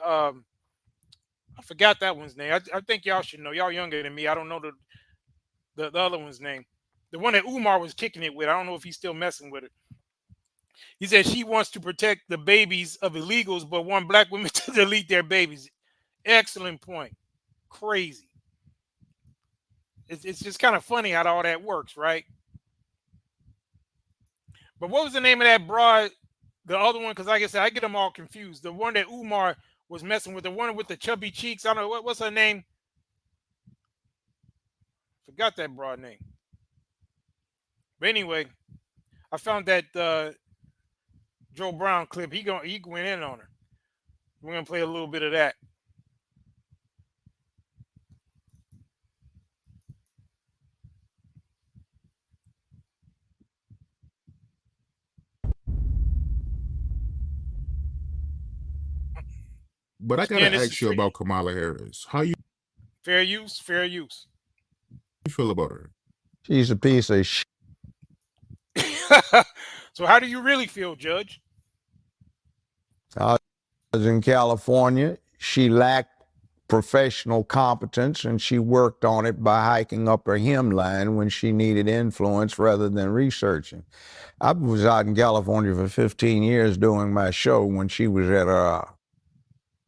I forgot that one's name. I think y'all should know. Y'all younger than me. I don't know the other one's name. The one that Umar was kicking it with. I don't know if he's still messing with it. He said she wants to protect the babies of illegals, but want black women to delete their babies. Excellent point. Crazy. It's just kind of funny how all that works, right? But what was the name of that broad? The other one, because like I said, I get them all confused. The one that Umar was messing with, the one with the chubby cheeks. I don't know what's her name. Forgot that broad name. But anyway, I found that Joe Brown clip. He went in on her. We're gonna play a little bit of that. But I gotta ask you about Kamala Harris. How you fair use? Fair use. You feel about her? She's a piece of shit. So how do you really feel, Judge? I was in California. She lacked professional competence, and she worked on it by hiking up her hemline when she needed influence rather than researching. I was out in California for 15 years doing my show when she was at her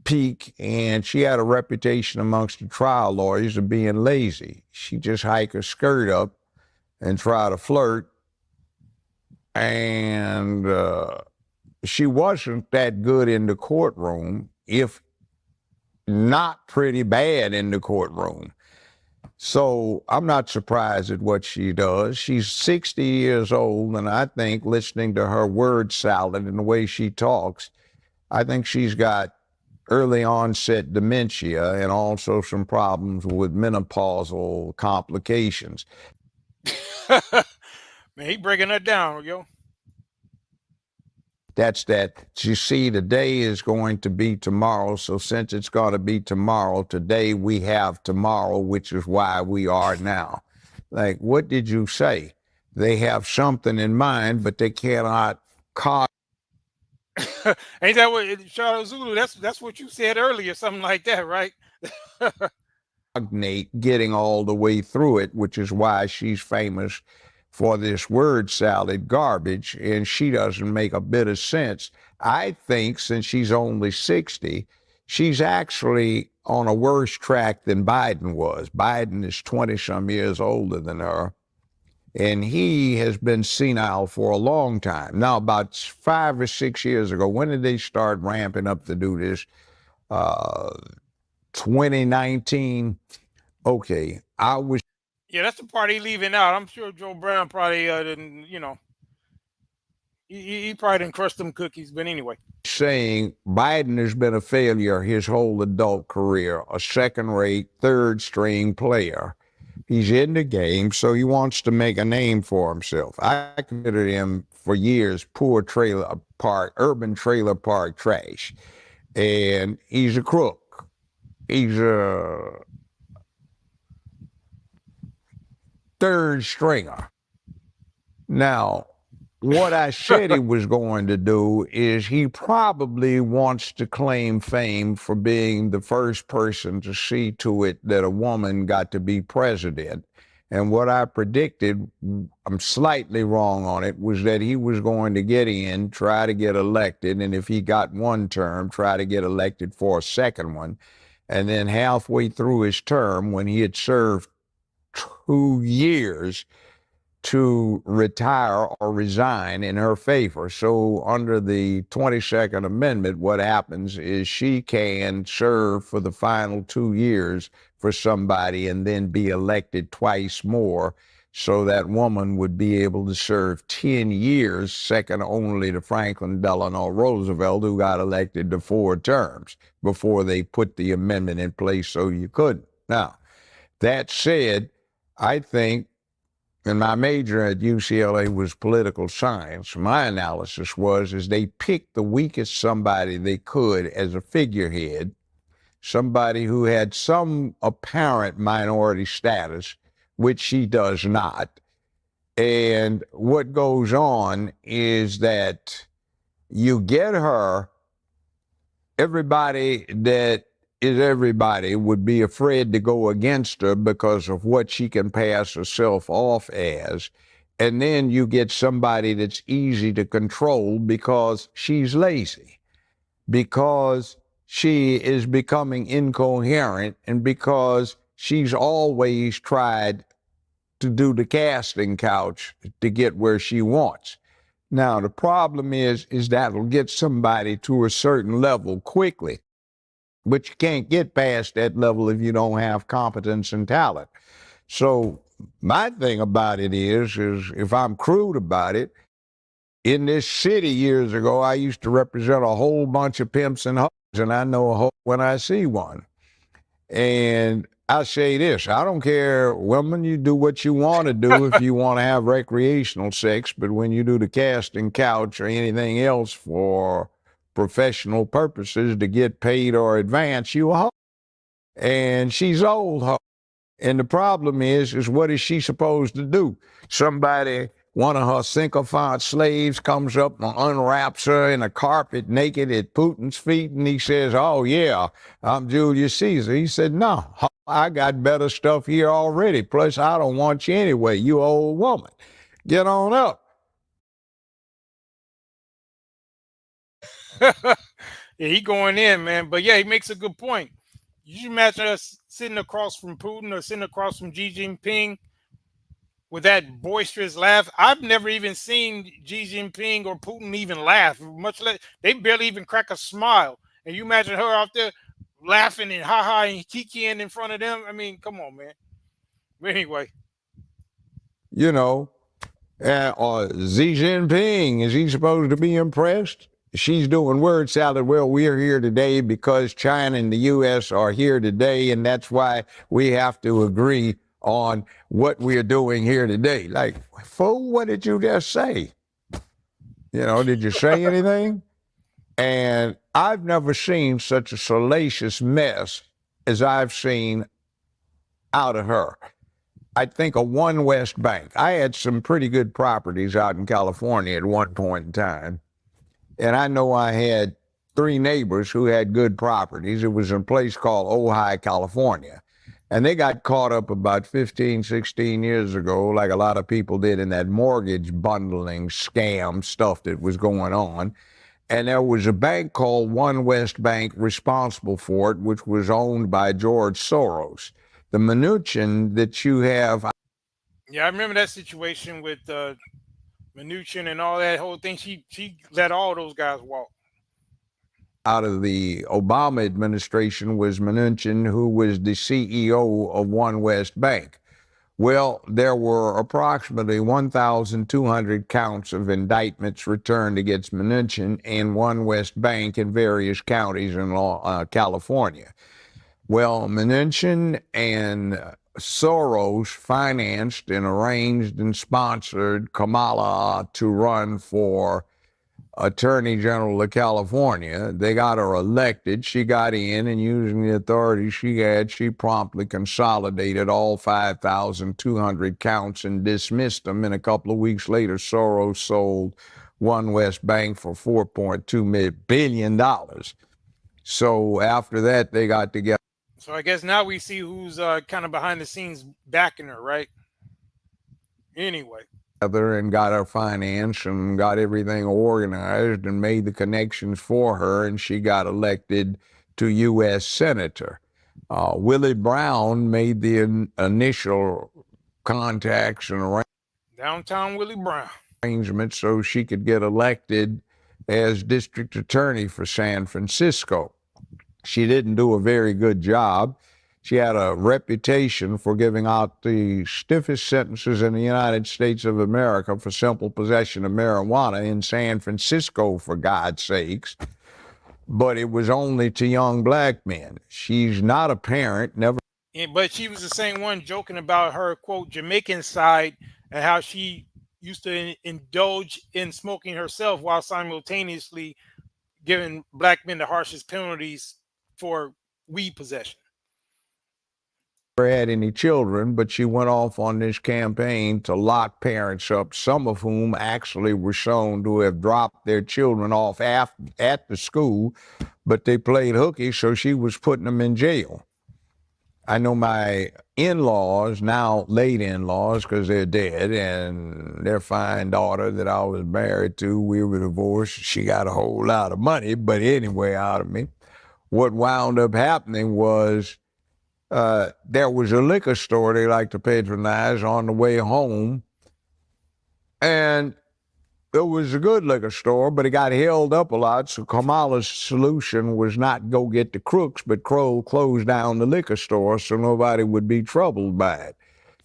peak, and she had a reputation amongst the trial lawyers of being lazy. She just hike her skirt up and try to flirt, and she wasn't that good in the courtroom, if not pretty bad in the courtroom. So I'm not surprised at what she does. She's 60 years old, and I think listening to her word salad and the way she talks, I think she's got early onset dementia and also some problems with menopausal complications. Man, he breaking that down, yo. That's that. You see, today is going to be tomorrow. So since it's going to be tomorrow, today we have tomorrow, which is why we are now. Like, what did you say? They have something in mind, but they cannot Ain't that what Charles Zulu? That's what you said earlier, something like that, right? cognate getting all the way through it, which is why she's famous for this word salad garbage, and she doesn't make a bit of sense. I think since she's only 60, she's actually on a worse track than Biden was. Biden is 20-some years older than her, And he has been senile for a long time. Now, about 5 or 6 years ago, when did they start ramping up to do this? 2019. Okay, I was. Yeah, that's the part he leaving out. I'm sure Joe Brown probably didn't, you know, he probably didn't crush them cookies. But anyway. Saying Biden has been a failure his whole adult career, a second-rate, third-string player. He's in the game, so he wants to make a name for himself. I considered him for years poor trailer park, urban trailer park trash. And he's a crook. He's a third stringer. Now, what I said he was going to do is he probably wants to claim fame for being the first person to see to it that a woman got to be president. And what I predicted, I'm slightly wrong on it, was that he was going to get in, try to get elected, and if he got one term, try to get elected for a second one. And then halfway through his term, when he had served 2 years, to retire or resign in her favor. So under the 22nd Amendment, what happens is she can serve for the final 2 years for somebody and then be elected twice more. So that woman would be able to serve 10 years, second only to Franklin Delano Roosevelt, who got elected to 4 terms before they put the amendment in place so you couldn't. Now, that said, I think, and my major at UCLA was political science. My analysis is they picked the weakest somebody they could as a figurehead, somebody who had some apparent minority status, which she does not. And what goes on is that you get her, everybody that is everybody would be afraid to go against her because of what she can pass herself off as. And then you get somebody that's easy to control because she's lazy, because she is becoming incoherent, and because she's always tried to do the casting couch to get where she wants. Now, the problem is that'll get somebody to a certain level quickly. But you can't get past that level if you don't have competence and talent. So my thing about it is if I'm crude about it, in this city years ago, I used to represent a whole bunch of pimps and hoes, and I know a hoe when I see one. And I say this, I don't care, women, you do what you want to do if you want to have recreational sex, but when you do the casting couch or anything else for professional purposes to get paid or advance, you a hoe. And she's old hoe. And the problem is what is she supposed to do? Somebody, one of her sycophant slaves comes up and unwraps her in a carpet naked at Putin's feet, and he says, oh yeah, I'm Julius Caesar. He said, no, I got better stuff here already. Plus, I don't want you anyway, you old woman. Get on up. Yeah, he going in, man. But yeah, he makes a good point. You imagine us sitting across from Putin or sitting across from Xi Jinping with that boisterous laugh. I've never even seen Xi Jinping or Putin even laugh, much less they barely even crack a smile. And you imagine her out there laughing and ha-ha and kikiing in front of them. I mean, come on, man. But anyway. You know, Xi Jinping, is he supposed to be impressed? She's doing word salad. Well, we're here today because China and the U.S. are here today, and that's why we have to agree on what we're doing here today. Like, fool, what did you just say? You know, did you say anything? And I've never seen such a salacious mess as I've seen out of her. I think of One West Bank. I had some pretty good properties out in California at one point in time. And I know I had 3 neighbors who had good properties. It was in a place called Ojai, California. And they got caught up about 15, 16 years ago, like a lot of people did, in that mortgage bundling scam stuff that was going on. And there was a bank called One West Bank responsible for it, which was owned by George Soros. The Mnuchin that you have Yeah, I remember that situation with Mnuchin and all that whole thing. She let all those guys walk. Out of the Obama administration was Mnuchin, who was the CEO of One West Bank. Well, there were approximately 1,200 counts of indictments returned against Mnuchin and One West Bank in various counties in California. Well, Mnuchin and Soros financed and arranged and sponsored Kamala to run for Attorney General of California. They got her elected. She got in, and using the authority she had, she promptly consolidated all 5,200 counts and dismissed them. And a couple of weeks later, Soros sold One West Bank for $4.2 billion. So after that, they got together. So I guess now we see who's kind of behind the scenes backing her, right? Anyway. And got her finance and got everything organized and made the connections for her, and she got elected to U.S. Senator. Willie Brown made the initial contacts and Downtown Willie Brown arrangements so she could get elected as district attorney for San Francisco. She didn't do a very good job. She had a reputation for giving out the stiffest sentences in the United States of America for simple possession of marijuana in San Francisco, for God's sakes. But it was only to young black men. She's not a parent, never. Yeah, but she was the same one joking about her, quote, Jamaican side and how she used to indulge in smoking herself while simultaneously giving black men the harshest penalties for weed possession. Had any children, but she went off on this campaign to lock parents up, some of whom actually were shown to have dropped their children off at the school, but they played hooky, so she was putting them in jail. I know my in-laws, now late in-laws, because they're dead, and their fine daughter that I was married to, we were divorced. She got a whole lot of money, but anyway, out of me. What wound up happening was there was a liquor store they like to patronize on the way home, and it was a good liquor store, but it got held up a lot, so Kamala's solution was not go get the crooks, but close down the liquor store so nobody would be troubled by it.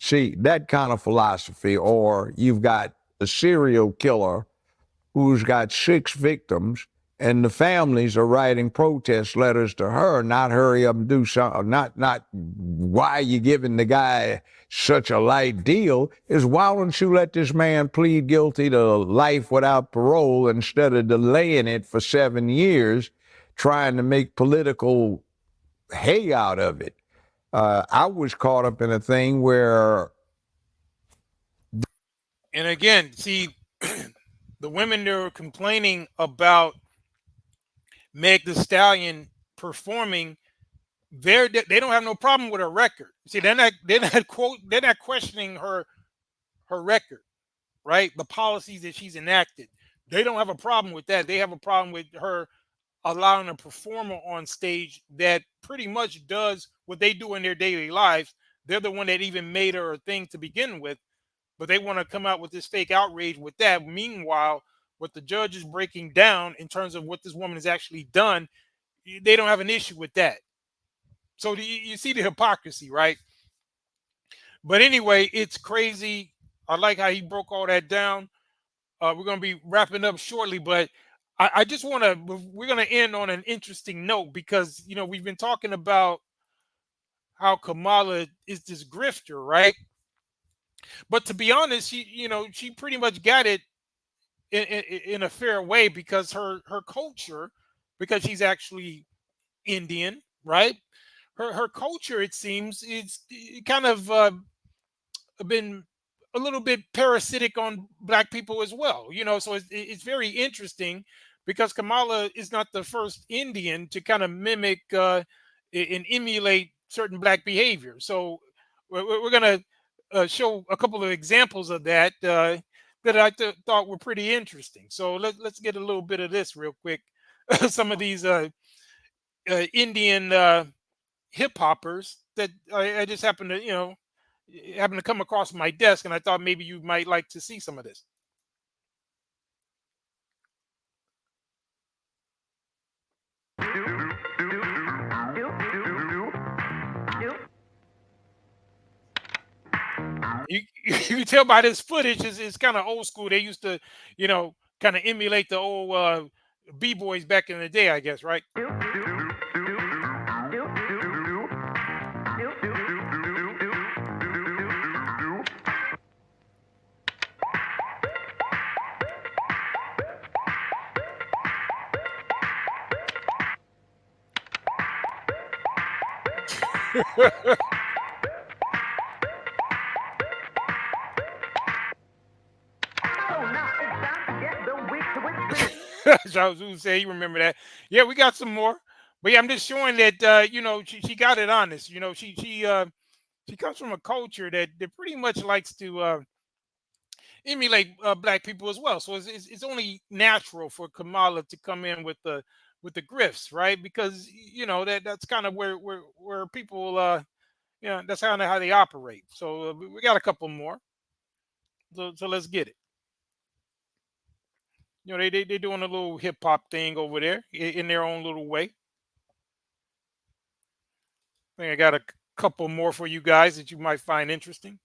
See, that kind of philosophy, or you've got a serial killer who's got 6 victims, and the families are writing protest letters to her, not hurry up and do something, not why you giving the guy such a light deal, is why don't you let this man plead guilty to life without parole instead of delaying it for 7 years, trying to make political hay out of it. I was caught up in a thing where... And again, see, the women that were complaining about Megan Thee Stallion performing, they don't have no problem with her record. See, they're not questioning her record, right? The policies that she's enacted. They don't have a problem with that. They have a problem with her allowing a performer on stage that pretty much does what they do in their daily lives. They're the one that even made her a thing to begin with, but they want to come out with this fake outrage with that. Meanwhile, what the judge is breaking down in terms of what this woman has actually done, they don't have an issue with that. So you see the hypocrisy, right? But anyway, it's crazy. I like how he broke all that down. We're going to be wrapping up shortly, but I just want to, we're going to end on an interesting note because, you know, we've been talking about how Kamala is this grifter, right? But to be honest, she pretty much got it in a fair way because her culture, because she's actually Indian, right? Her culture, it seems, it's kind of been a little bit parasitic on black people as well, so it's very interesting because Kamala is not the first Indian to kind of mimic and emulate certain black behavior. So we're going to show a couple of examples of that that I thought were pretty interesting. So let's get a little bit of this real quick. Some of these Indian hip hoppers that I just happen to happened to come across my desk, and I thought maybe you might like to see some of this. You can tell by this footage is kind of old school. They used to, kind of emulate the old b-boys back in the day, I guess, right? Zhu say you remember that. Yeah, we got some more. But yeah, I'm just showing that she got it honest. She comes from a culture that pretty much likes to emulate black people as well. So it's only natural for Kamala to come in with the grifts, right? Because that's kind of where people that's kind of how they operate. So we got a couple more. So let's get it. They doing a little hip hop thing over there in their own little way. I think I got a couple more for you guys that you might find interesting.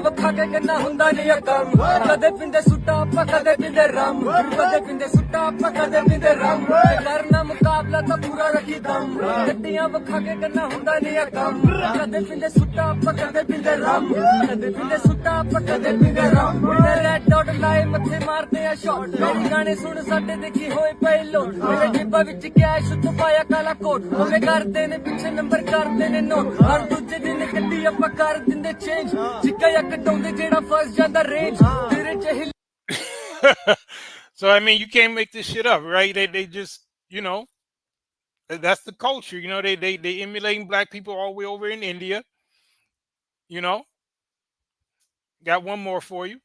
ਵਖਾ ਕੇ ਕਿੰਨਾ ਹੁੰਦਾ ਨਹੀਂ ਕੰਮ ਕਦੇ ਪਿੰਦੇ ਸੁੱਟਾ ਆਪਾਂ ਕਦੇ ਪਿੰਦੇ ਰਮ ਕਦੇ ਪਿੰਦੇ ਸੁੱਟਾ ਆਪਾਂ ਕਦੇ ਪਿੰਦੇ ਰਮ ਕਰਨਾ ਮੁਕਾਬਲਾ ਤਾਂ ਪੂਰਾ ਰੱਖੀ ਦਮ ਗੱਡੀਆਂ ਵਖਾ ਕੇ ਕਿੰਨਾ ਹੁੰਦਾ ਨਹੀਂ ਕੰਮ ਕਦੇ ਪਿੰਦੇ ਸੁੱਟਾ ਆਪਾਂ ਕਦੇ ਪਿੰਦੇ ਰਮ ਕਦੇ ਪਿੰਦੇ ਸੁੱਟਾ ਆਪਾਂ ਕਦੇ ਪਿੰਦੇ ਰਮ ਰੈਡ ਡਾਟ ਲਾਏ ਮੱਥੇ ਮਾਰਦੇ ਆ ਸ਼ਾਟ ਮੇਰੀ ਗਾਣੇ ਸੁਣ ਸਾਡੇ ਦੇਖੀ ਹੋਏ ਪਹਿਲੋ ਮੇਰੇ ਜੇਬਾਂ ਵਿੱਚ ਕੈਸ਼ ਤੋਂ ਪਾਇਆ ਕਾਲਾ ਕੋਟ ਉਹਨੇ ਕਰਦੇ ਨੇ ਪਿੱਛੇ ਨੰਬਰ ਕਰਦੇ ਨੇ ਨੋਟ ਹਰ ਦੂਜੇ ਦਿਨ ਗੱਡੀ ਆਪਾਂ ਕਰ ਦਿੰਦੇ change ਜਿੱਕਾ So I mean, you can't make this shit up, right? They just that's the culture. They emulating black people all the way over in India. Got one more for you.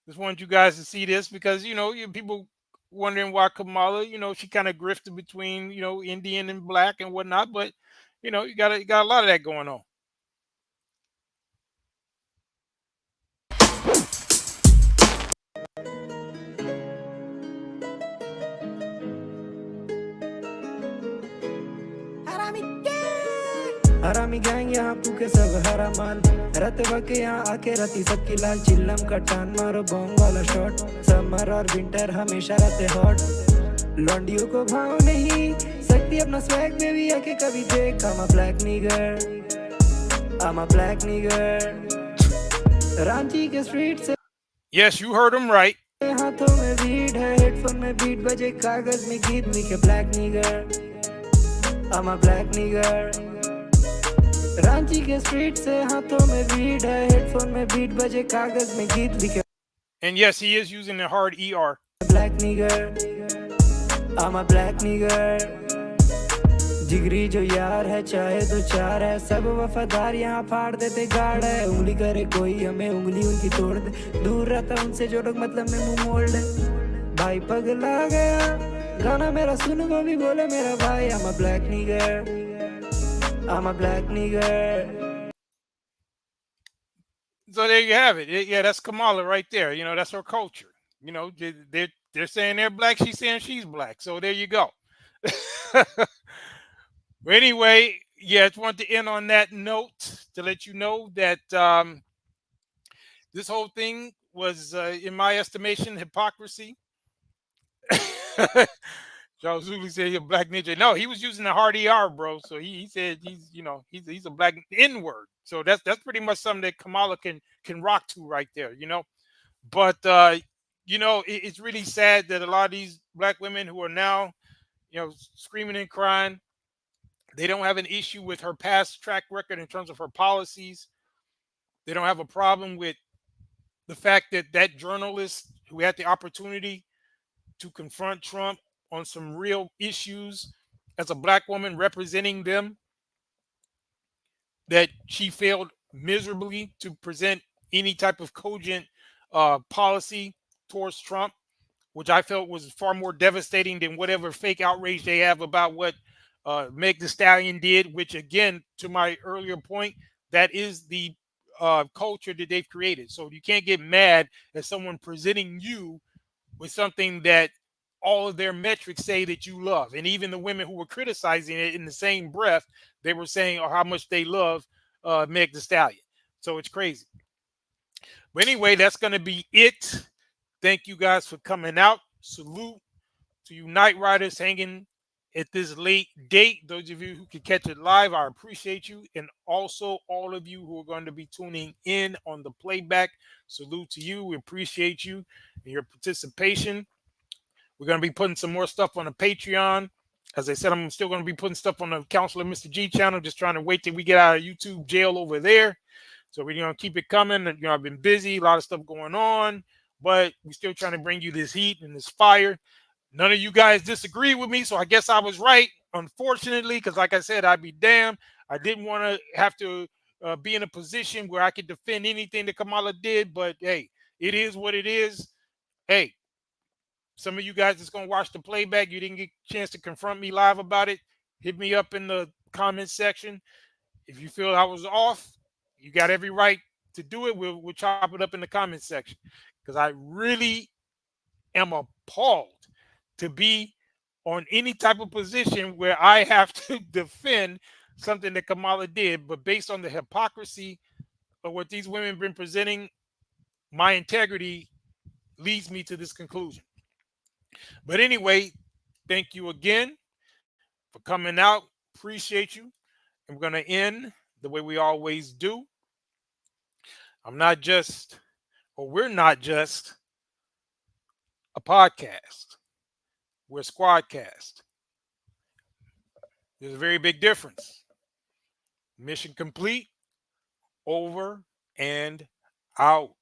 Just wanted you guys to see this because people wondering why Kamala, she kind of grifted between Indian and black and whatnot, but you got a lot of that going on. हरामी gang यहाँ पूके सब हरा माल रत वक्त यहाँ आके रती सबकी लाल चिल्लम का टान मारो बॉम्ब वाला शॉट समर और विंटर हमेशा रहते हॉट लॉन्डियों को भाव नहीं सकती अपना स्वैग में भी आके कभी देख I'm a black nigger I'm a black nigger Ranchi के स्ट्रीट से Yes, you heard him right. हाथों में बीट है हेडफोन में बीट बजे कागज में गीत में के black nigger I'm a black nigger Ranchi के स्ट्रीट से हाथों में बीट है हेडफोन में बीट बजे कागज में गीत लिखे And yes, he is using the hard ER. Black nigger I'm a black nigger जिगरी जो यार है चाहे तो चार है सब वफादार यहाँ फाड़ देते गाड़ है उंगली करे कोई हमें उंगली उनकी तोड़ दे दूर रहता उनसे जो लोग मतलब में मुंह मोड़ दे भाई पगला गया गाना मेरा सुन वो भी बोले मेरा भाई I'm a black nigger I'm a black nigger. So there you have it. Yeah, that's Kamala right there. That's her culture. They're saying they're black. She's saying she's black. So there you go. But anyway, yeah, I just wanted to end on that note to let you know that this whole thing was, in my estimation, hypocrisy. Charles Zulu said you're a black ninja. No, he was using the hard ER, bro. So he said he's a black N-word. So that's pretty much something that Kamala can rock to right there, But it's really sad that a lot of these black women who are now, screaming and crying, they don't have an issue with her past track record in terms of her policies. They don't have a problem with the fact that journalist who had the opportunity to confront Trump on some real issues as a black woman representing them, that she failed miserably to present any type of cogent policy towards Trump, which I felt was far more devastating than whatever fake outrage they have about what Meg Thee Stallion did, which, again, to my earlier point, that is the culture that they've created. So you can't get mad at someone presenting you with something that all of their metrics say that you love. And even the women who were criticizing it, in the same breath, they were saying how much they love Meg Thee Stallion. So it's crazy. But anyway, that's going to be it. Thank you guys for coming out. Salute to you Knight Riders hanging at this late date. Those of you who can catch it live, I appreciate you. And also all of you who are going to be tuning in on the playback, salute to you. We appreciate you and your participation. We're going to be putting some more stuff on the Patreon. As I said, I'm still going to be putting stuff on the Counselor Mr. G channel, just trying to wait till we get out of YouTube jail over there. So we're going to keep it coming. You know, I've been busy, a lot of stuff going on, but we're still trying to bring you this heat and this fire. None of you guys disagree with me, so I guess I was right, unfortunately, because like I said, I'd be damned. I didn't want to have to be in a position where I could defend anything that Kamala did, but hey, it is what it is. Hey, some of you guys that's going to watch the playback, you didn't get a chance to confront me live about it, hit me up in the comment section. If you feel I was off, you got every right to do it. We'll chop it up in the comment section, because I really am appalled to be on any type of position where I have to defend something that Kamala did. But based on the hypocrisy of what these women have been presenting, my integrity leads me to this conclusion. But anyway, thank you again for coming out. Appreciate you. I'm going to end the way we always do. I'm not just, or we're not just a podcast. We're a squadcast. There's a very big difference. Mission complete. Over and out.